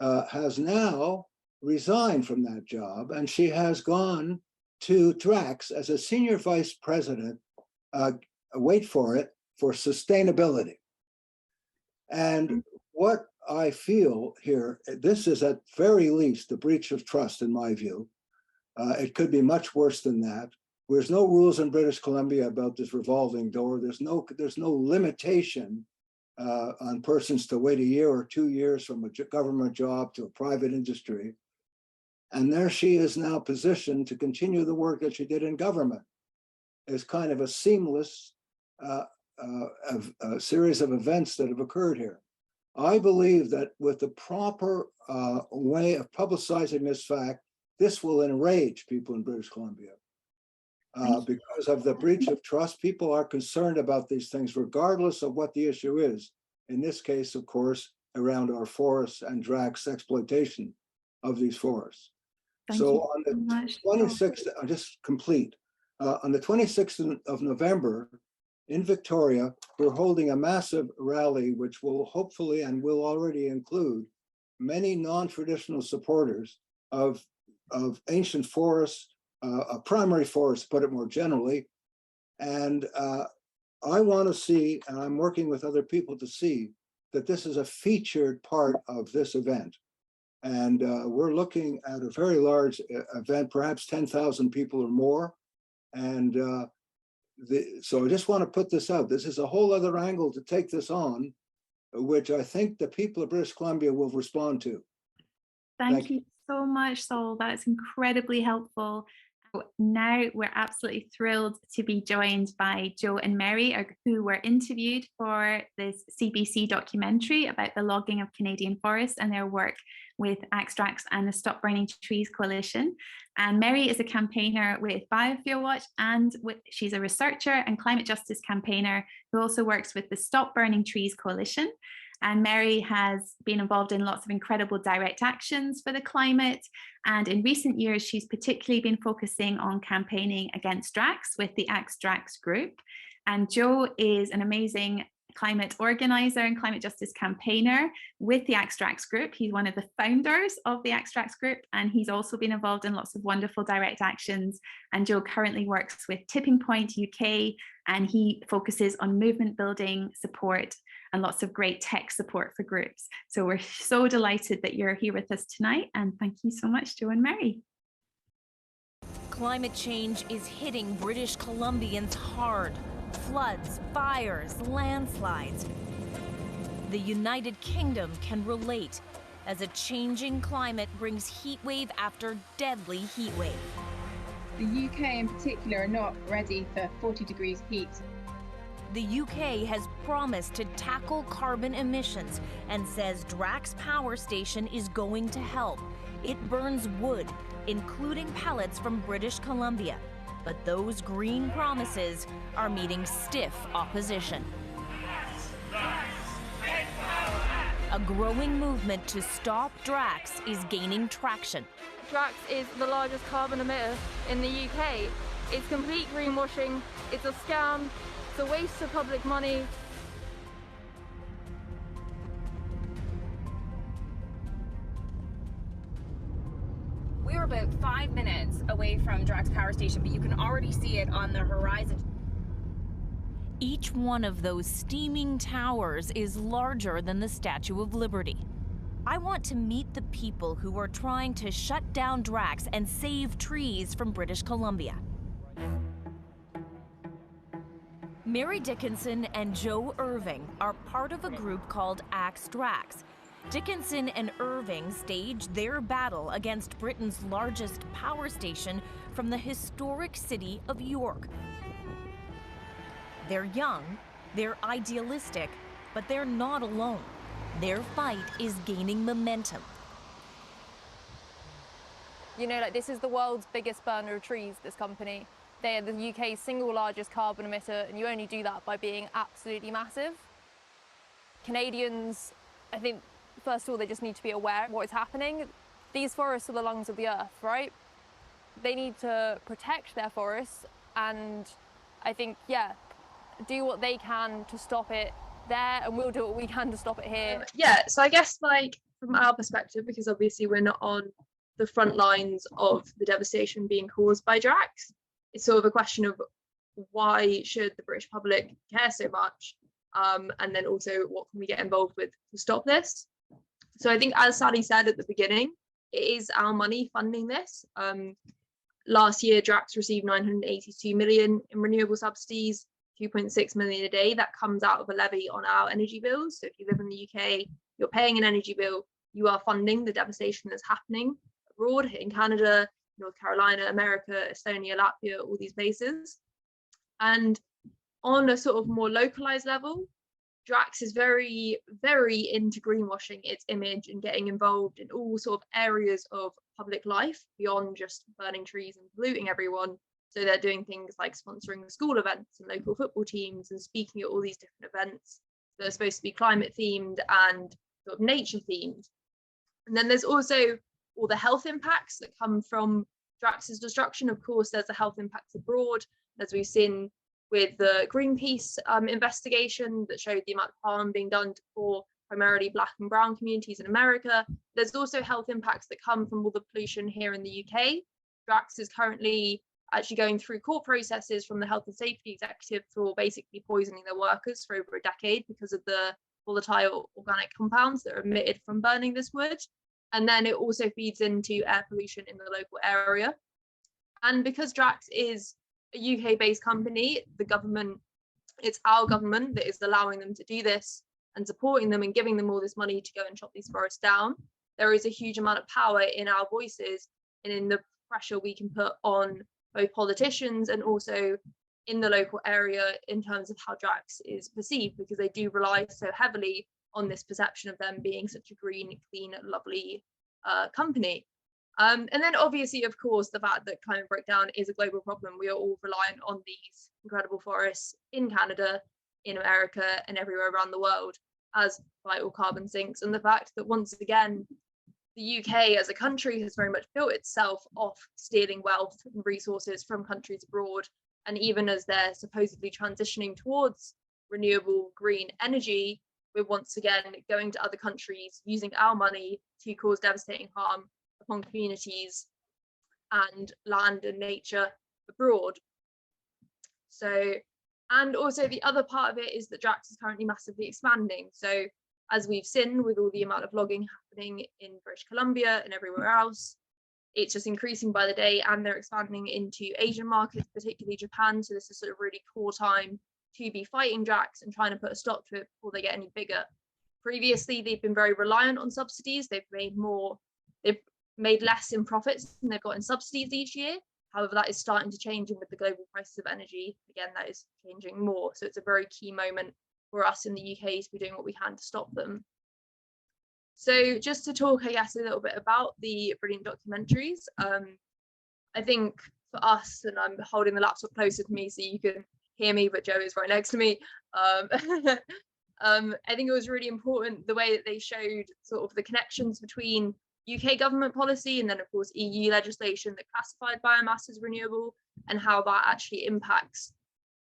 has now resigned from that job, and she has gone to Drax as a senior vice president, wait for it, for sustainability. And what I feel here, this is at very least a breach of trust in my view. It could be much worse than that. There's no rules in British Columbia about this revolving door. There's no limitation on persons to wait a year or 2 years from a government job to a private industry. And there she is now positioned to continue the work that she did in government. It's kind of a seamless a series of events that have occurred here. I believe that with the proper way of publicizing this fact, this will enrage people in British Columbia. Because of the breach of trust, people are concerned about these things, regardless of what the issue is. In this case, of course, around our forests and Drax exploitation of these forests. So on the 26th, I'll just complete. On the 26th of November in Victoria, we're holding a massive rally, which will hopefully and will already include many non-traditional supporters of ancient forests, primary forests, to put it more generally. And I want to see, and I'm working with other people to see, that this is a featured part of this event. And we're looking at a very large event, perhaps 10,000 people or more. And so I just want to put this out. This is a whole other angle to take this on, which I think the people of British Columbia will respond to. Thank you so much, Sol. That's incredibly helpful. Now we're absolutely thrilled to be joined by Joe and Mary, who were interviewed for this CBC documentary about the logging of Canadian forests and their work with Axe Drax and the Stop Burning Trees Coalition. And Mary is a campaigner with Biofuel Watch, and she's a researcher and climate justice campaigner who also works with the Stop Burning Trees Coalition. And Mary has been involved in lots of incredible direct actions for the climate. And in recent years, she's particularly been focusing on campaigning against Drax with the Axe Drax group. And Joe is an amazing climate organizer and climate justice campaigner with the Axe Drax group. He's one of the founders of the Axe Drax group, and he's also been involved in lots of wonderful direct actions. And Joe currently works with Tipping Point UK, and he focuses on movement building support and lots of great tech support for groups. So we're so delighted that you're here with us tonight, and thank you so much, Joe and Mary. Climate change is hitting British Columbians hard. Floods, fires, landslides. The United Kingdom can relate as a changing climate brings heat wave after deadly heat wave. The UK in particular are not ready for 40 degrees heat. The UK has promised to tackle carbon emissions and says Drax Power Station is going to help. It burns wood, including pellets from British Columbia. But those green promises are meeting stiff opposition. A growing movement to stop Drax is gaining traction. Drax is the largest carbon emitter in the UK. It's complete greenwashing, it's a scam, it's a waste of public money. We're about 5 minutes away from Drax Power Station, but you can already see it on the horizon. Each one of those steaming towers is larger than the Statue of Liberty. I want to meet the people who are trying to shut down Drax and save trees from British Columbia. Mary Dickinson and Joe Irving are part of a group called Axe Drax. Dickinson and Irving staged their battle against Britain's largest power station from the historic city of York. They're young, they're idealistic, but they're not alone. Their fight is gaining momentum. You know, like, this is the world's biggest burner of trees, this company. They are the UK's single largest carbon emitter, and you only do that by being absolutely massive. Canadians, I think, first of all, they just need to be aware of what is happening. These forests are the lungs of the earth, right? They need to protect their forests, and I think, yeah, do what they can to stop it there, and we'll do what we can to stop it here. Yeah, so I guess, like, from our perspective, because obviously we're not on the front lines of the devastation being caused by Drax. It's sort of a question of why should the British public care so much? And then also what can we get involved with to stop this? So I think, as Sally said at the beginning, it is our money funding this. Last year, Drax received 982 million in renewable subsidies, 2.6 million a day. That comes out of a levy on our energy bills. So if you live in the UK, you're paying an energy bill, you are funding the devastation that's happening abroad in Canada, North Carolina, America, Estonia, Latvia, all these places. And on a sort of more localized level, Drax is very, very into greenwashing its image and getting involved in all sort of areas of public life beyond just burning trees and polluting everyone. So they're doing things like sponsoring school events and local football teams and speaking at all these different events that are supposed to be climate themed and sort of nature themed. And then there's also all the health impacts that come from Drax's destruction. Of course, there's the health impacts abroad, as we've seen with the Greenpeace investigation that showed the amount of harm being done for primarily Black and Brown communities in America. There's also health impacts that come from all the pollution here in the UK. Drax is currently actually going through court processes from the Health and Safety Executive for basically poisoning their workers for over a decade because of the volatile organic compounds that are emitted from burning this wood. And then it also feeds into air pollution in the local area. And because Drax is a UK-based company, the government, it's our government that is allowing them to do this and supporting them and giving them all this money to go and chop these forests down. There is a huge amount of power in our voices and in the pressure we can put on both politicians and also in the local area in terms of how Drax is perceived, because they do rely so heavily on this perception of them being such a green, clean, lovely company. And then obviously, of course, the fact that climate breakdown is a global problem. We are all reliant on these incredible forests in Canada, in America, and everywhere around the world as vital carbon sinks. And the fact that once again, the UK as a country has very much built itself off stealing wealth and resources from countries abroad. And even as they're supposedly transitioning towards renewable green energy, we're once again going to other countries using our money to cause devastating harm upon communities and land and nature abroad. So, and also the other part of it is that Drax is currently massively expanding. So as we've seen with all the amount of logging happening in British Columbia and everywhere else, it's just increasing by the day, and they're expanding into Asian markets, particularly Japan. So this is sort of really core time to be fighting Drax and trying to put a stop to it before they get any bigger. Previously, they've been very reliant on subsidies. They've made less in profits than they've got in subsidies each year. However, that is starting to change, and with the global prices of energy, again, that is changing more. So it's a very key moment for us in the UK to be doing what we can to stop them. So just to talk, I guess, a little bit about the brilliant documentaries. I think for us, and I'm holding the laptop closer to me so you can hear me, but Joe is right next to me. I think it was really important the way that they showed sort of the connections between UK government policy and then of course EU legislation that classified biomass as renewable, and how that actually impacts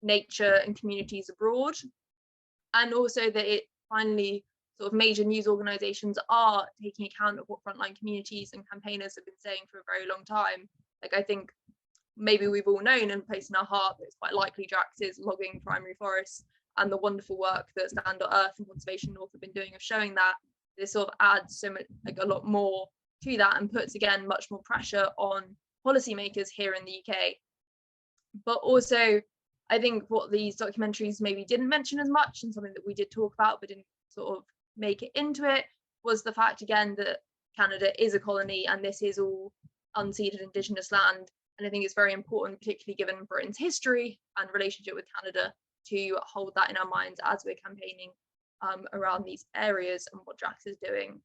nature and communities abroad. And also that it finally sort of major news organizations are taking account of what frontline communities and campaigners have been saying for a very long time. Like, I think maybe we've all known and placed in our heart that it's quite likely Drax is logging primary forests, and the wonderful work that Stand.Earth and Conservation North have been doing of showing that this sort of adds so much, like a lot more to that, and puts again much more pressure on policymakers here in the UK. But also, I think what these documentaries maybe didn't mention as much, and something that we did talk about but didn't sort of make it into it, was the fact again that Canada is a colony and this is all unceded Indigenous land. And I think it's very important, particularly given Britain's history and relationship with Canada, to hold that in our minds as we're campaigning around these areas and what Drax is doing.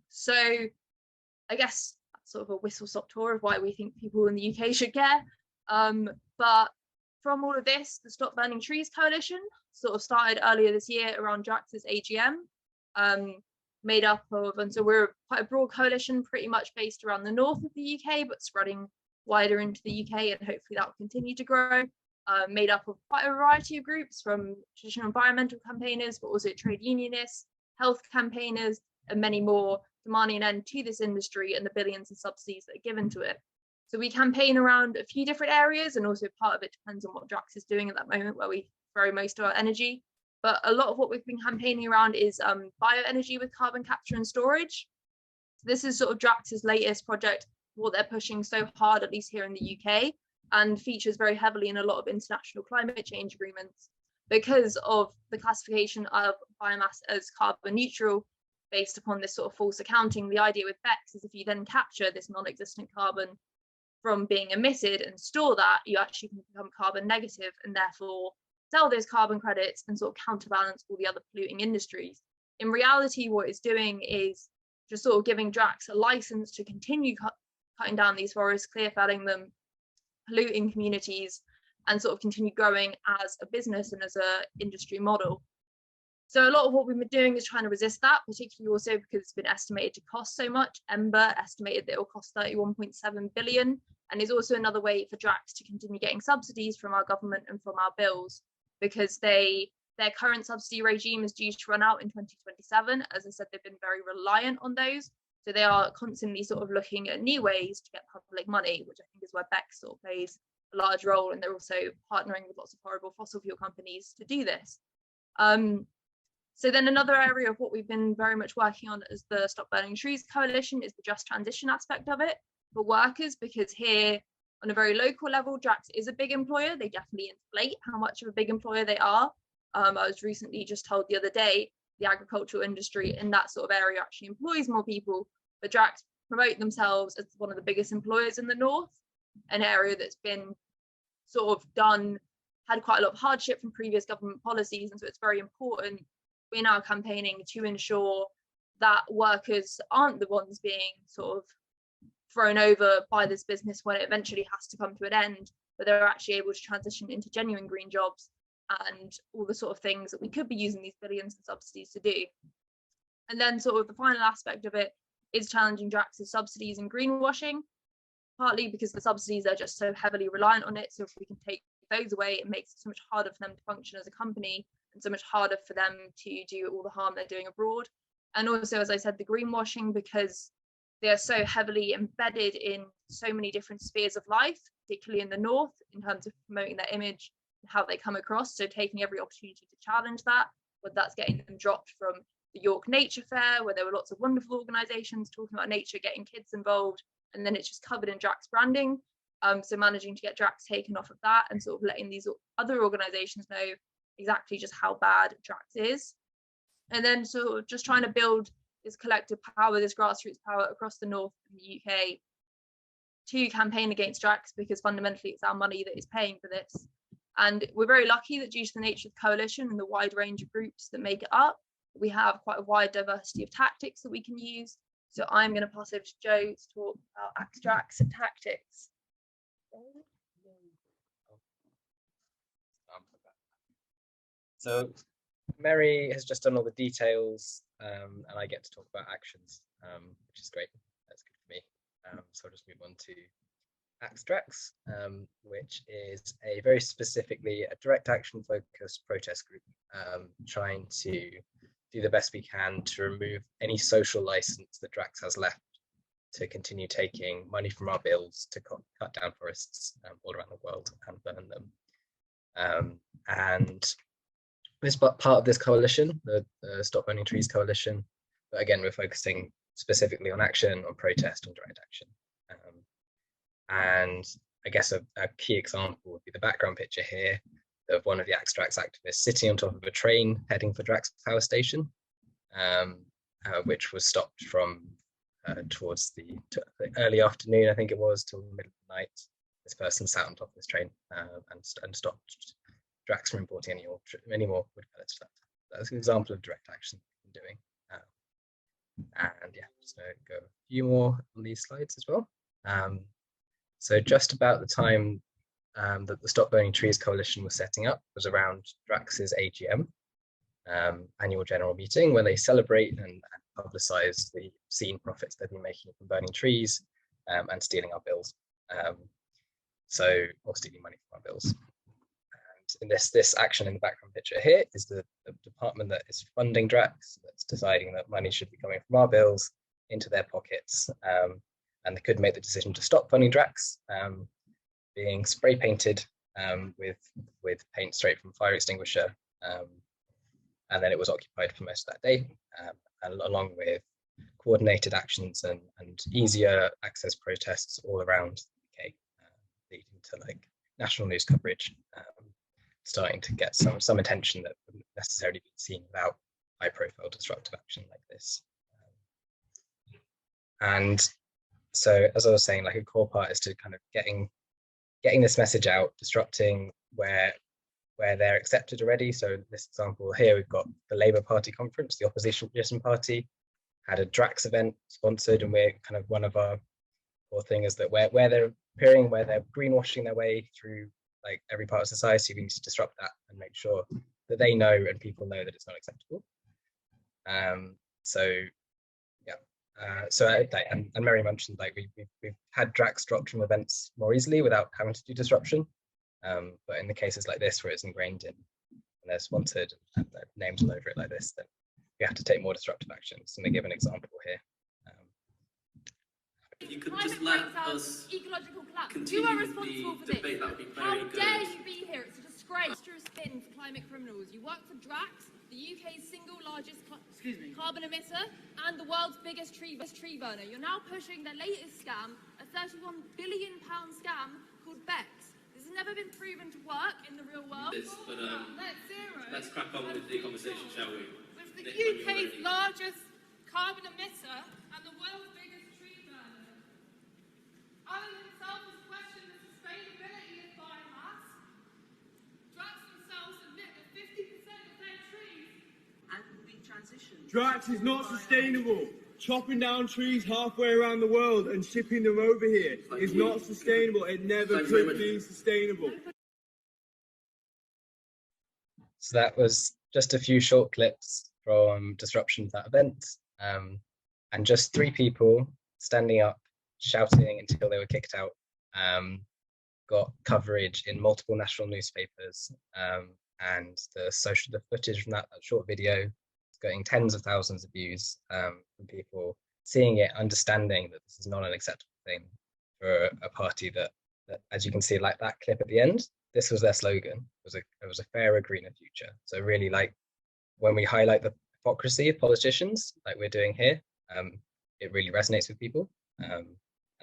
So I guess that's sort of a whistle-stop tour of why we think people in the UK should care. But from all of this, the Stop Burning Trees Coalition sort of started earlier this year around Drax's AGM, made up of, and so we're quite a broad coalition, pretty much based around the north of the UK, but spreading wider into the UK, and hopefully that will continue to grow. Made up of quite a variety of groups, from traditional environmental campaigners, but also trade unionists, health campaigners, and many more, demanding an end to this industry and the billions in subsidies that are given to it. So we campaign around a few different areas, and also part of it depends on what Drax is doing at that moment, where we throw most of our energy. But a lot of what we've been campaigning around is bioenergy with carbon capture and storage. So this is sort of Drax's latest project, what they're pushing so hard, at least here in the UK, and features very heavily in a lot of international climate change agreements because of the classification of biomass as carbon neutral based upon this sort of false accounting. The idea with BECCS is if you then capture this non-existent carbon from being emitted and store that, you actually can become carbon negative and therefore sell those carbon credits and sort of counterbalance all the other polluting industries. In reality, what it's doing is just sort of giving Drax a license to continue cutting down these forests, clear felling them, polluting communities, and sort of continue growing as a business and as a industry model. So a lot of what we've been doing is trying to resist that, particularly also because it's been estimated to cost so much. Ember estimated that it will cost 31.7 billion, and is also another way for Drax to continue getting subsidies from our government and from our bills, because their current subsidy regime is due to run out in 2027. As I said, they've been very reliant on those. So they are constantly sort of looking at new ways to get public money, which I think is where BECCS sort of plays a large role. And they're also partnering with lots of horrible fossil fuel companies to do this. So then another area of what we've been very much working on as the Stop Burning Trees Coalition is the just transition aspect of it for workers, because here on a very local level, Drax is a big employer. They definitely inflate how much of a big employer they are. I was recently just told the other day, the agricultural industry in that sort of area actually employs more people, but Drax promote themselves as one of the biggest employers in the north, an area that's been sort of had quite a lot of hardship from previous government policies. And so it's very important we're now campaigning to ensure that workers aren't the ones being sort of thrown over by this business when it eventually has to come to an end, but they're actually able to transition into genuine green jobs and all the sort of things that we could be using these billions in subsidies to do. And then sort of the final aspect of it is challenging Drax's subsidies and greenwashing, partly because the subsidies are just so heavily reliant on it. So if we can take those away, it makes it so much harder for them to function as a company, and so much harder for them to do all the harm they're doing abroad. And also, as I said, the greenwashing, because they are so heavily embedded in so many different spheres of life, particularly in the north, in terms of promoting their image and how they come across. So taking every opportunity to challenge that, whether that's getting them dropped from the York Nature Fair, where there were lots of wonderful organisations talking about nature, getting kids involved, and then it's just covered in Drax branding. So managing to get Drax taken off of that and sort of letting these other organisations know exactly just how bad Drax is. And then sort of just trying to build this collective power, this grassroots power across the north and the UK to campaign against Drax, because fundamentally it's our money that is paying for this. And we're very lucky that due to the nature of the coalition and the wide range of groups that make it up, we have quite a wide diversity of tactics that we can use. So I'm going to pass over to Joe to talk about Axe Drax and tactics. So Mary has just done all the details, and I get to talk about actions, which is great. That's good for me. So I'll just move on to Axe Drax, which is a very specifically a direct action focused protest group, trying to do the best we can to remove any social license that Drax has left to continue taking money from our bills to cut down forests all around the world and burn them. And this part of this coalition, the Stop Burning Trees Coalition, but again, we're focusing specifically on action, on protest, on direct action. And I guess a key example would be the background picture here of one of the Axe Drax activists sitting on top of a train heading for Drax Power Station, which was stopped from towards the early afternoon, I think it was, till the middle of the night. This person sat on top of this train and stopped Drax from importing any more wood pellets. That's an example of direct action we've been doing. And yeah, just going to go a few more on these slides as well. So just about the time that the Stop Burning Trees Coalition was setting up was around Drax's AGM, annual general meeting, when they celebrate and publicize the obscene profits they've been making from burning trees and stealing our bills. Or stealing money from our bills. And in this action in the background picture here is the department that is funding Drax, that's deciding that money should be coming from our bills into their pockets, and they could make the decision to stop funding Drax, being spray painted with paint straight from fire extinguisher, and then it was occupied for most of that day, and along with coordinated actions and easier access protests all around the UK, leading to like national news coverage, starting to get some attention that wouldn't necessarily be seen without high-profile disruptive action like this. And so, as I was saying, like a core part is to kind of getting this message out, disrupting where they're accepted already. So this example here, we've got the Labour Party conference, the opposition party, had a Drax event sponsored, and we're kind of one of our core thing is that where they're appearing, where they're greenwashing their way through like every part of society, we need to disrupt that and make sure that they know and people know that it's not acceptable. So yeah, and Mary mentioned like we've had Drax dropped from events more easily without having to do disruption. But in the cases like this where it's ingrained in and they're sponsored and their names all over it like this, then we have to take more disruptive actions. And they give an example here. If you could just let us ecological collapse. continue You are responsible for this. debate, that would be very How good. dare you be here? It's a disgrace. You're a spin for climate criminals. You work for Drax, the UK's single largest carbon emitter and the world's biggest tree burner. You're now pushing their latest scam, a £31 billion scam called Bex. This has never been proven to work in the real world. Let's crack on with the conversation, shall we? With the UK's largest carbon emitter and the world's biggest tree burner. Alan himself has questioned the sustainability of biomass. Drax themselves admit that 50% of their trees will be transitioned. Drax is not sustainable. Chopping down trees halfway around the world and shipping them over here is not sustainable. It never could be sustainable. So that was just a few short clips from disruption of that event, and just 3 people standing up, shouting until they were kicked out, got coverage in multiple national newspapers, and the footage from that short video is getting tens of thousands of views, from people seeing it, understanding that this is not an acceptable thing for a party that as you can see, like that clip at the end, this was their slogan. It was a fairer, greener future. So really, like when we highlight the hypocrisy of politicians, like we're doing here, it really resonates with people, and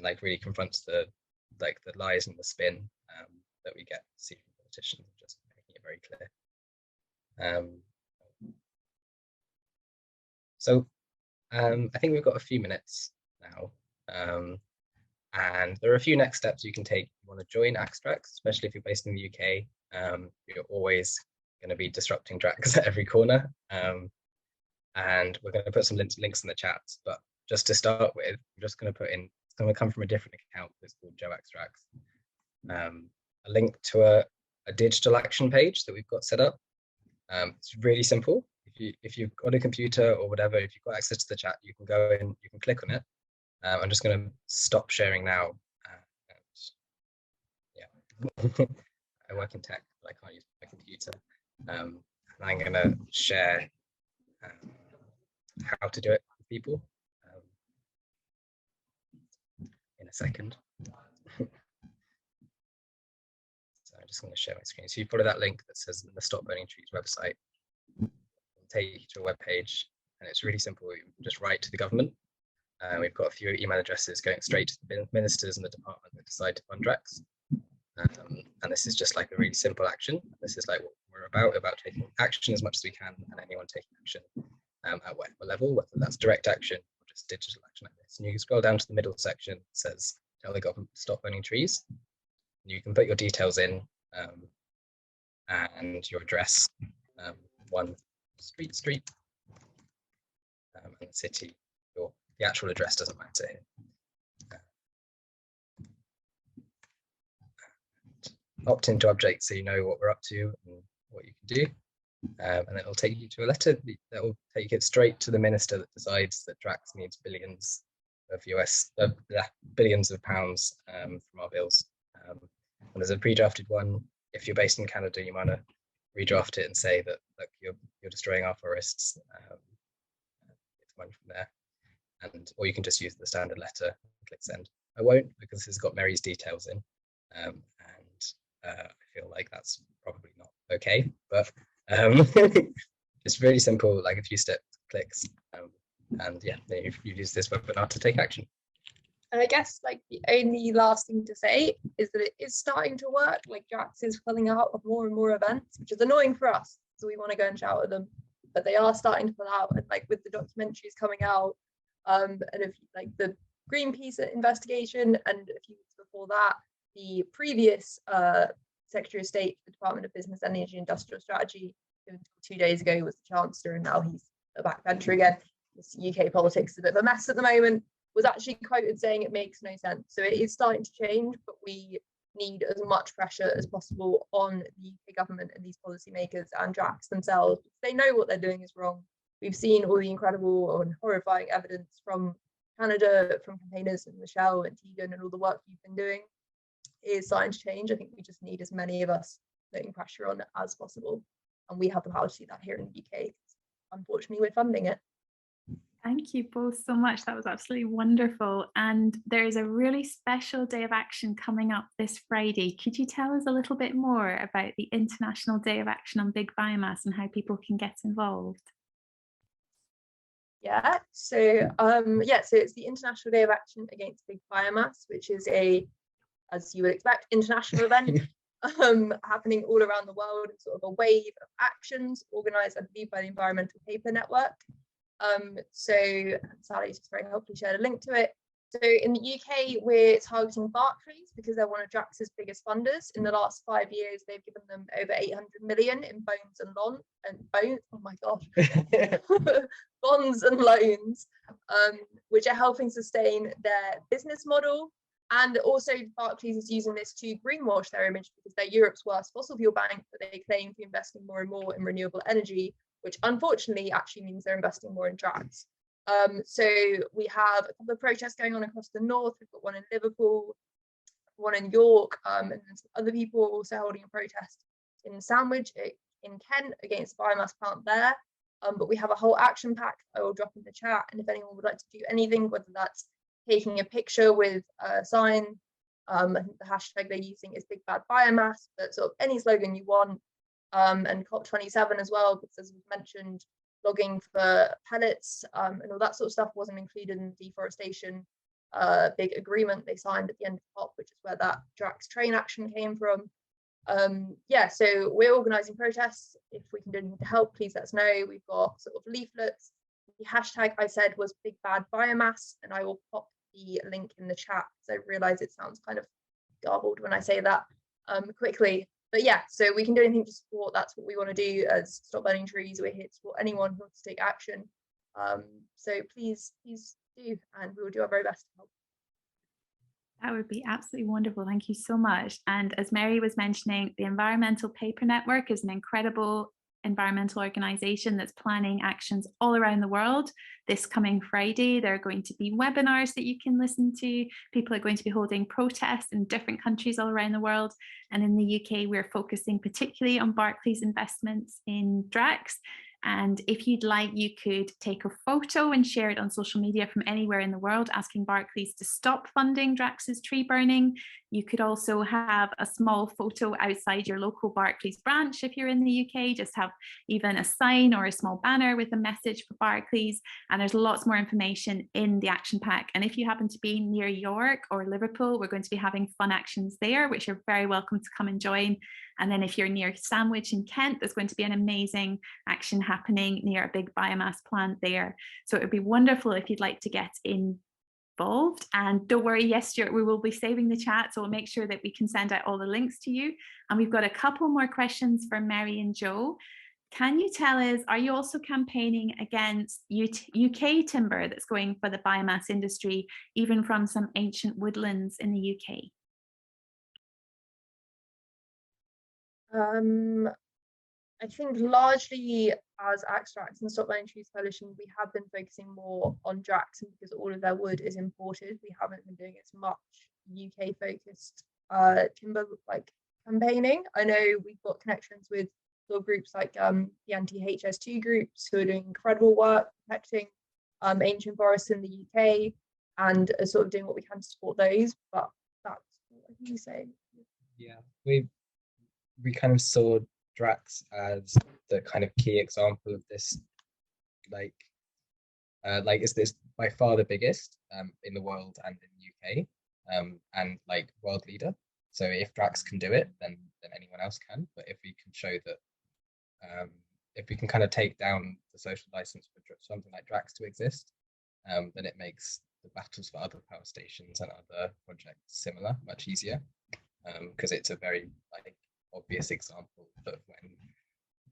like really confronts the lies and the spin that we get to see from politicians, just making it very clear. So I think we've got a few minutes now, and there are a few next steps you can take. You want to join Axe Drax, especially if you're based in the UK. You're always going to be disrupting Drax at every corner, and we're going to put some links in the chat. But just to start with, I'm just going to put in, it's going to come from a different account. It's called Joe Axe Drax. A link to a digital action page that we've got set up. It's really simple. If you've got a computer or whatever, if you've got access to the chat, you can go in, you can click on it. I'm just going to stop sharing now. Yeah, I work in tech, but I can't use my computer. And I'm going to share how to do it with people in a second. So I'm just going to share my screen. So you follow that link that says the Stop Burning Trees website. It'll take you to a web page, and it's really simple. You just write to the government. We've got a few email addresses going straight to the ministers and the department that decide to fund Drax. And this is just like a really simple action. This is like what we're about taking action as much as we can, and anyone taking action at whatever level, whether that's direct action or just digital action like this. And you can scroll down to the middle section. It says, tell the government to stop burning trees. And you can put your details in, and your address, 1 street, and the city. The actual address doesn't matter here. Opt into update so you know what we're up to and what you can do. And then it'll take you to a letter that will take it straight to the minister that decides that Drax needs billions of pounds from our bills. And there's a pre-drafted one. If you're based in Canada, you might redraft it and say that, look, you're destroying our forests. It's one from there. or you can just use the standard letter and click send. I won't, because this has got Mary's details in, and I feel like that's probably not okay, but it's really simple, like a few step clicks, and yeah, you use this webinar to take action. And I guess like the only last thing to say is that it is starting to work. Like Drax is pulling out of more and more events, which is annoying for us, so we want to go and shout at them, but they are starting to pull out. And like with the documentaries coming out, and if like the Greenpeace investigation, and a few weeks before that, the previous Secretary of State for the Department of Business, Energy and Industrial Strategy, 2 days ago, was the Chancellor, and now he's a backbencher again. This UK politics is a bit of a mess at the moment. Was actually quoted saying it makes no sense. So it is starting to change, but we need as much pressure as possible on the UK government and these policymakers and Drax themselves. They know what they're doing is wrong. We've seen all the incredible and horrifying evidence from Canada, from campaigners and Michelle and Tegan, and all the work you've been doing. It is starting to change. I think we just need as many of us putting pressure on it as possible. And we have the power to do that here in the UK. Unfortunately, we're funding it. Thank you both so much. That was absolutely wonderful. And there is a really special day of action coming up this Friday. Could you tell us a little bit more about the International Day of Action on Big Biomass and how people can get involved? Yeah, so it's the International Day of Action Against Big Biomass, which is a, as you would expect, international event happening all around the world. It's sort of a wave of actions organised, I believe, by the Environmental Paper Network. So Sally's just very helpfully shared a link to it. So in the UK, we're targeting Barclays because they're one of Drax's biggest funders. In the last 5 years, they've given them over 800 million in bonds and bonds and loans, which are helping sustain their business model. And also Barclays is using this to greenwash their image because they're Europe's worst fossil fuel bank, but they claim to be investing more and more in renewable energy, which unfortunately actually means they're investing more in Drax. So we have a couple of protests going on across the north. We've got one in Liverpool, one in York, and then some other people are also holding a protest in Sandwich in Kent against the biomass plant there. But we have a whole action pack I will drop in the chat, and if anyone would like to do anything, whether that's taking a picture with a sign, I think the hashtag they're using is Big Bad Biomass, but sort of any slogan you want, and COP27 as well, because as we've mentioned, logging for pellets and all that sort of stuff wasn't included in the deforestation big agreement they signed at the end of COP, which is where that Drax train action came from. So we're organising protests. If we can do anything to help, please let us know. We've got sort of leaflets. The hashtag I said was Big Bad Biomass, and I will pop the link in the chat because I realise it sounds kind of garbled when I say that quickly. But yeah, so we can do anything to support. That's what we want to do as Stop Burning Trees. We're here to support anyone who wants to take action. So please do, and we will do our very best to help. That would be absolutely wonderful. Thank you so much. And as Mary was mentioning, the Environmental Paper Network is an incredible environmental organisation that's planning actions all around the world. This coming Friday, there are going to be webinars that you can listen to. People are going to be holding protests in different countries all around the world. And in the UK, we're focusing particularly on Barclays investments in Drax. And if you'd like, you could take a photo and share it on social media from anywhere in the world, asking Barclays to stop funding Drax's tree burning. You could also have a small photo outside your local Barclays branch if you're in the UK, just have even a sign or a small banner with a message for Barclays. And there's lots more information in the action pack. And if you happen to be near York or Liverpool, we're going to be having fun actions there, which you're very welcome to come and join. And then if you're near Sandwich in Kent, there's going to be an amazing action happening near a big biomass plant there. So it would be wonderful if you'd like to get involved. And don't worry, yes, Stuart, we will be saving the chat, so we'll make sure that we can send out all the links to you. And we've got a couple more questions for Mary and Joe. Can you tell us, are you also campaigning against UK timber that's going for the biomass industry, even from some ancient woodlands in the UK? I think largely as Axe Drax and Stop Burning Trees Coalition, we have been focusing more on Drax, and because all of their wood is imported, we haven't been doing as much UK focused timber like campaigning. I know we've got connections with sort of groups like the anti-HS2 groups who are doing incredible work protecting ancient forests in the UK, and are sort of doing what we can to support those. But that's what you say. Yeah, we kind of saw Drax as the kind of key example of this, like is this by far the biggest in the world and in the UK, and like world leader. So if Drax can do it, then anyone else can. But if we can show that, if we can kind of take down the social license for something like Drax to exist, then it makes the battles for other power stations and other projects similar, much easier, because it's a very like obvious example of when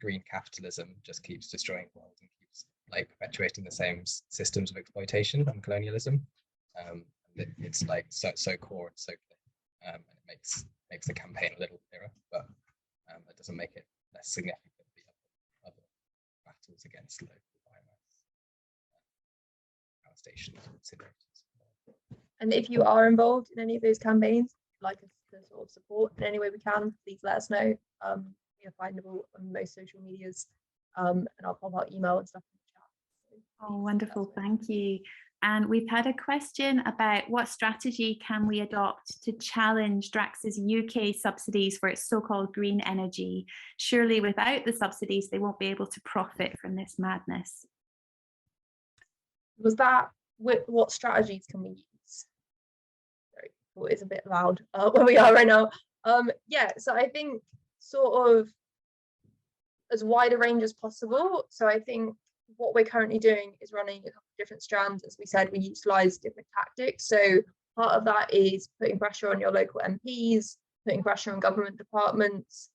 green capitalism just keeps destroying the world and keeps like perpetuating the same systems of exploitation and colonialism. It's like so core and so clear, and it makes the campaign a little clearer, but it doesn't make it less significant the other battles against local biomass power stations and incinerators. And if you are involved in any of those campaigns, like us to sort of support in any way we can, please let us know. We are findable on most social medias, and I'll pop out email and stuff in the chat. So oh, wonderful, thank you. And we've had a question about what strategy can we adopt to challenge Drax's UK subsidies for its so-called green energy? Surely without the subsidies, they won't be able to profit from this madness. Was that what strategies can we use? Sorry, well, it's a bit loud where we are right now. Yeah, so I think sort of as wide a range as possible. So I think what we're currently doing is running a couple of different strands. As we said, we utilize different tactics. So part of that is putting pressure on your local MPs, putting pressure on government departments,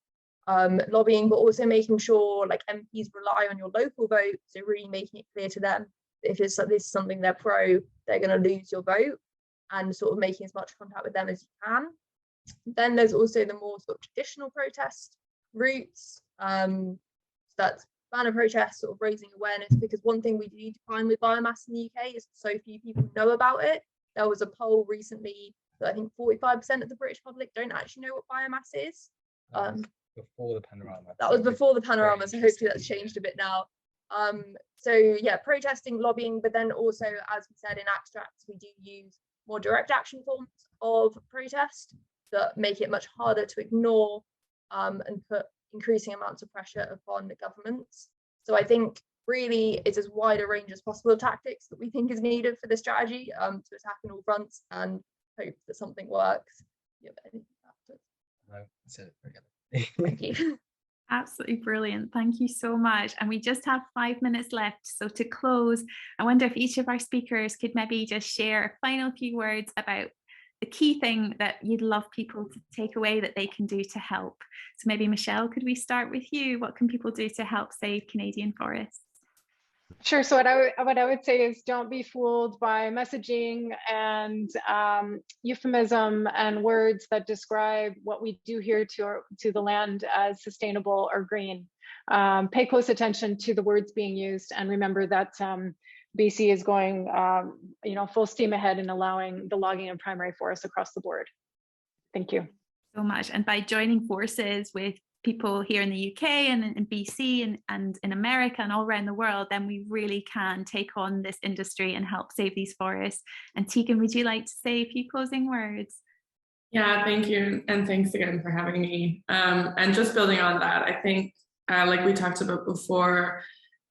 lobbying, but also making sure like MPs rely on your local vote. So really making it clear to them that if this is something they're pro, they're going to lose your vote, and sort of making as much contact with them as you can. Then there's also the more sort of traditional protest routes. So that's banner protests, sort of raising awareness, because one thing we do find with biomass in the UK is so few people know about it. There was a poll recently that I think 45% of the British public don't actually know what biomass is. Before the Panorama. That was before the Panorama, so hopefully that's changed a bit now. So yeah, protesting, lobbying, but then also, as we said in Axe Drax, we do use more direct action forms of protest that make it much harder to ignore and put increasing amounts of pressure upon the governments. So I think really it's as wide a range as possible of tactics that we think is needed for this strategy to attack on all fronts and hope that something works. You have anything after? No, that's it. Thank you. Absolutely brilliant. Thank you so much. And we just have 5 minutes left. So to close, I wonder if each of our speakers could maybe just share a final few words about the key thing that you'd love people to take away that they can do to help. So maybe Michelle, could we start with you? What can people do to help save Canadian forests? Sure. So what I would say is don't be fooled by messaging and euphemism and words that describe what we do here to the land as sustainable or green. Pay close attention to the words being used, and remember that BC is going full steam ahead in allowing the logging of primary forests across the board. Thank you so much. And by joining forces with people here in the UK and in BC and in America and all around the world, then we really can take on this industry and help save these forests. And Tegan, would you like to say a few closing words? Yeah, thank you. And thanks again for having me. And just building on that, I think, like we talked about before,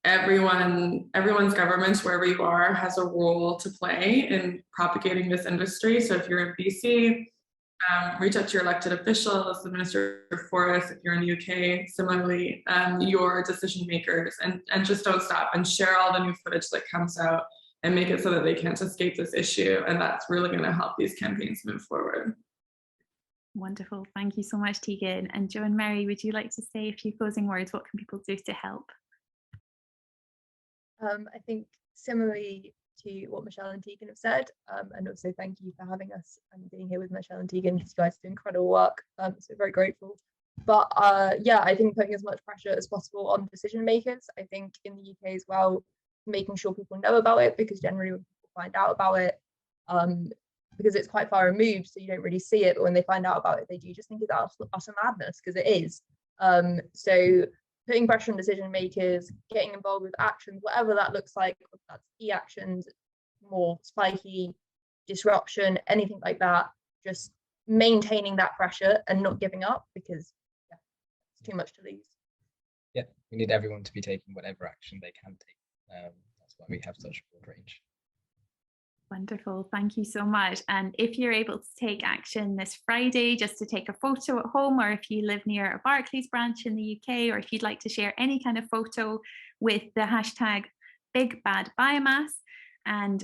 everyone's governments, wherever you are, has a role to play in propagating this industry. So if you're in BC, reach out to your elected officials, the Minister of Forests. If you're in the UK, similarly, your decision makers, and just don't stop and share all the new footage that comes out and make it so that they can't escape this issue. And that's really going to help these campaigns move forward. Wonderful. Thank you so much, Tegan. And Joe and Mary, would you like to say a few closing words? What can people do to help? I think similarly to what Michelle and Tegan have said, and also thank you for having us and being here with Michelle and Tegan, because you guys do incredible work, so very grateful. But yeah, I think putting as much pressure as possible on decision makers. I think in the UK as well, making sure people know about it, because generally when people find out about it, because it's quite far removed, so you don't really see it, but when they find out about it, they do just think it's utter madness, because it is. So putting pressure on decision makers, getting involved with actions, whatever that looks like, whether that's e-actions, more spiky disruption, anything like that, just maintaining that pressure and not giving up, because yeah, it's too much to lose. Yeah, we need everyone to be taking whatever action they can take. That's why we have such a broad range. Wonderful, thank you so much. And if you're able to take action this Friday, just to take a photo at home, or if you live near a Barclays branch in the UK, or if you'd like to share any kind of photo with the hashtag Big Biomass, and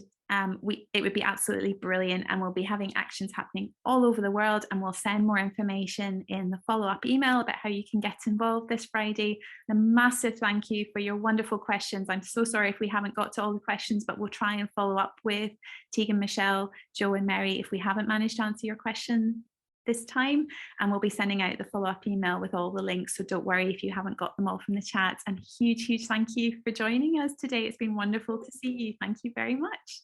it would be absolutely brilliant. And we'll be having actions happening all over the world, and we'll send more information in the follow-up email about how you can get involved this Friday. And a massive thank you for your wonderful questions. I'm so sorry if we haven't got to all the questions, but we'll try and follow up with Tegan, Michelle, Joe and Mary if we haven't managed to answer your question this time, and we'll be sending out the follow-up email with all the links, so don't worry if you haven't got them all from the chat. And huge thank you for joining us today. It's been wonderful to see you. Thank you very much.